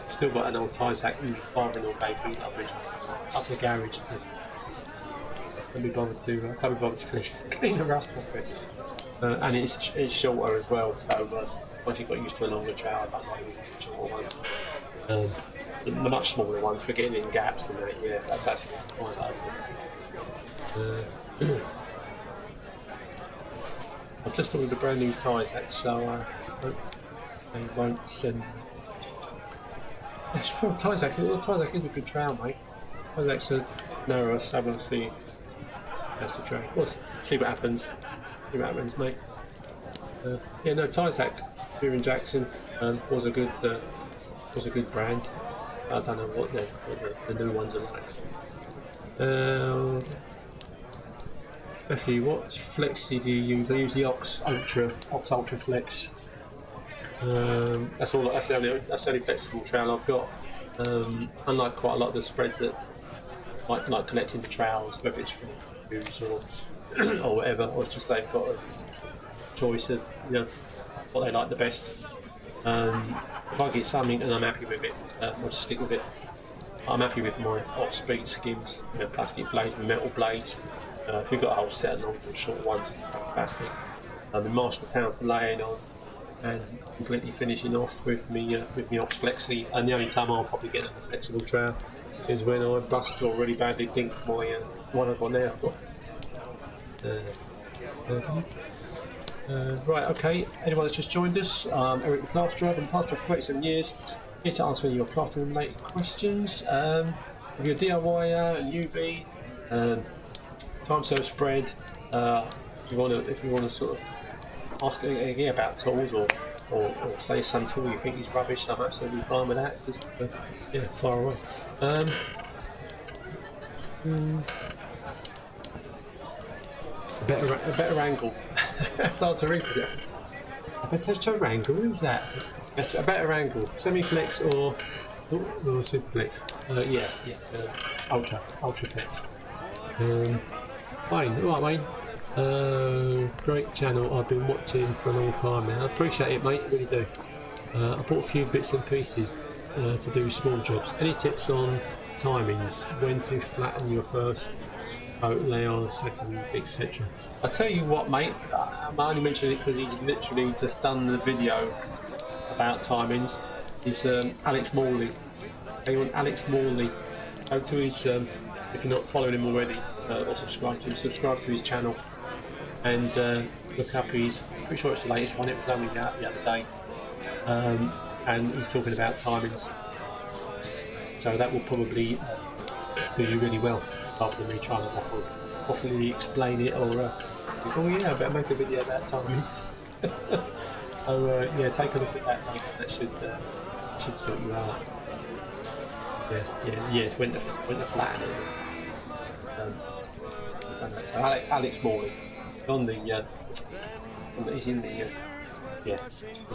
Still got an old tyre sack and father-in-law baby up the garage. Can't be bothered to clean the rust off it. And it's shorter as well, so once you've got used to a longer trail, I don't like using shorter ones. The much smaller ones for getting in gaps and that, yeah, that's actually quite lovely. I've just ordered a brand new tyre sack, so they won't send. It's from tyre sack. The tyre sack is a good trail, mate. Tyre sack's a narrower, so we'll see. That's the trail. We'll see what happens. See what happens, mate. Yeah, no, tyre sack here in Jackson was a good brand. I don't know what the new ones are like. Matthew, what flexi do you use? I use the Ox Ultra Flex. That's the only flexible trail I've got. Unlike quite a lot of the spreads that like collecting the trails, whether it's from views or whatever, or it's just they've got a choice of what they like the best. If I get something and I'm happy with it, I'll just stick with it. I'm happy with my Ox Speed skims, plastic blades with metal blades. If you've got a whole set of long and short ones, plastic. I'm in Marshalltown for laying on and completely finishing off with me Ox Flexi. And the only time I'll probably get on the flexible trail is when I bust or really badly dink my one I've got now. Right, okay. Anyone that's just joined us, Eric the Plasterer. I've been plasterer for 37 years. Here to answer any of your plastering related questions. If you're a DIYer, a newbie, time serve spread, if you want to sort of ask anything about tools or say some tool you think is rubbish, I'm absolutely fine with that. Just far away. A better angle. That's hard to read. A better angle. Who's that? A better angle. Semi-flex or super flex. Ultra flex. Wayne, alright Wayne. Great channel. I've been watching for a long time now. I appreciate it, mate. I really do. I bought a few bits and pieces to do small jobs. Any tips on timings? When to flatten your first boat layers, second, etc. I tell you what, mate. I'm only mentioning it because he's literally just done the video about timings. He's Alex Morley. Anyone, Alex Morley? Go to his. If you're not following him already, or subscribe to his channel, and look up his. Pretty sure it's the latest one. It was only out the other day, and he's talking about timings. So that will probably do you really well, rather than me trying to waffle explain it or I better make a video about timings. So take a look at that, mate. That should sort you out. Yeah. It's went to flatten it. So Alex Morley on the he's in the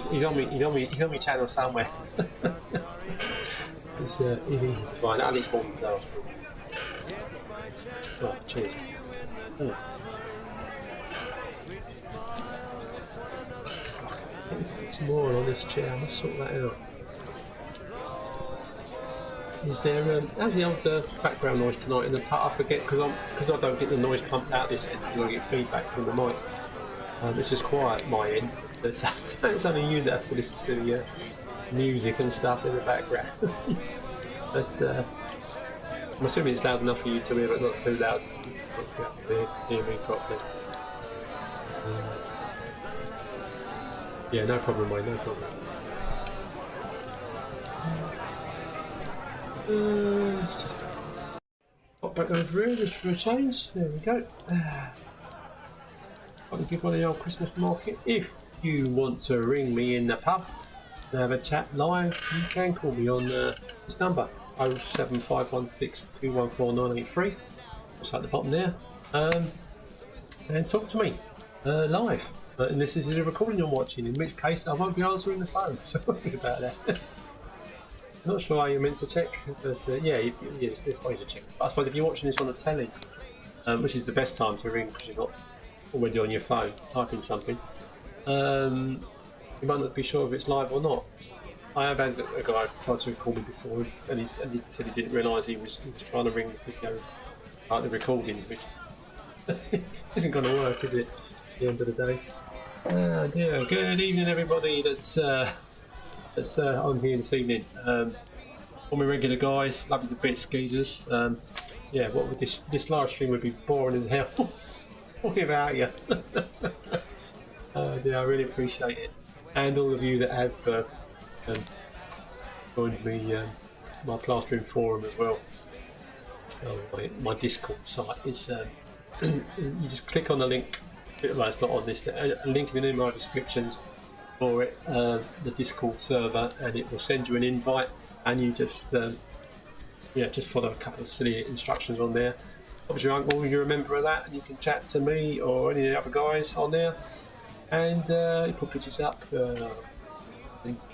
he's on my channel somewhere. He's easy to find. Alex Morley last week. So cheers. I need to put some more on this chair. I must sort that out. Is there how's the old background noise tonight in the pub? I forget because I don't get the noise pumped out this end because I get feedback from the mic. It's just quiet my end. It's only you that have to listen to music and stuff in the background. But I'm assuming it's loud enough for you to hear, but not too loud to hear me properly. No problem, mate. No problem. Let's just pop back over here just for a change. There we go. I can give one of the old Christmas market. If you want to ring me in the pub and have a chat live, you can call me on this number 07516214983. Just at the bottom there. And talk to me live. Unless this is a recording you're watching, in which case I won't be answering the phone. Sorry about that. Not sure how you're meant to check, but yes, there's ways to check. But I suppose if you're watching this on the telly, which is the best time to ring because you're not already on your phone typing something, you might not be sure if it's live or not. I have had a guy tried to call me before, and he said he didn't realise he was trying to ring the video, like the recording, which isn't going to work, is it? At the end of the day. Yeah. Good evening, everybody. That's on here this evening. All my regular guys, love you to bits, geezers. Yeah, what would this live stream would be boring as hell without you. Yeah, I really appreciate it, and all of you that have joined me, my plastering forum as well. My Discord site is. You just click on the link. Well, it's not on this. A link in my descriptions for it, the Discord server, and it will send you an invite, and you just just follow a couple of silly instructions on there. Obviously, your uncle, you're a member of that, and you can chat to me or any of the other guys on there, and you put pictures up.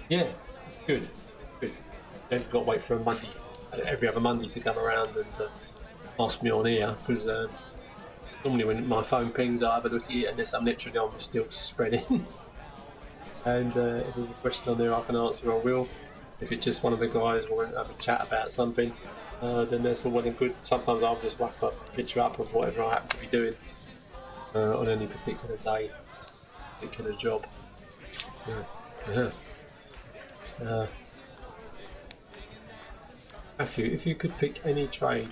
Yeah, good. Don't got to wait for a Monday, every other Monday to come around and ask me on here, because normally when my phone pings, I have a look at it unless I'm literally on the still spreading. And if there's a question on there I can answer, I will. If it's just one of the guys who want to have a chat about something, then that's all well and good. Sometimes I'll just whack a picture up of whatever I happen to be doing on any particular day, particular job. If you could pick any trade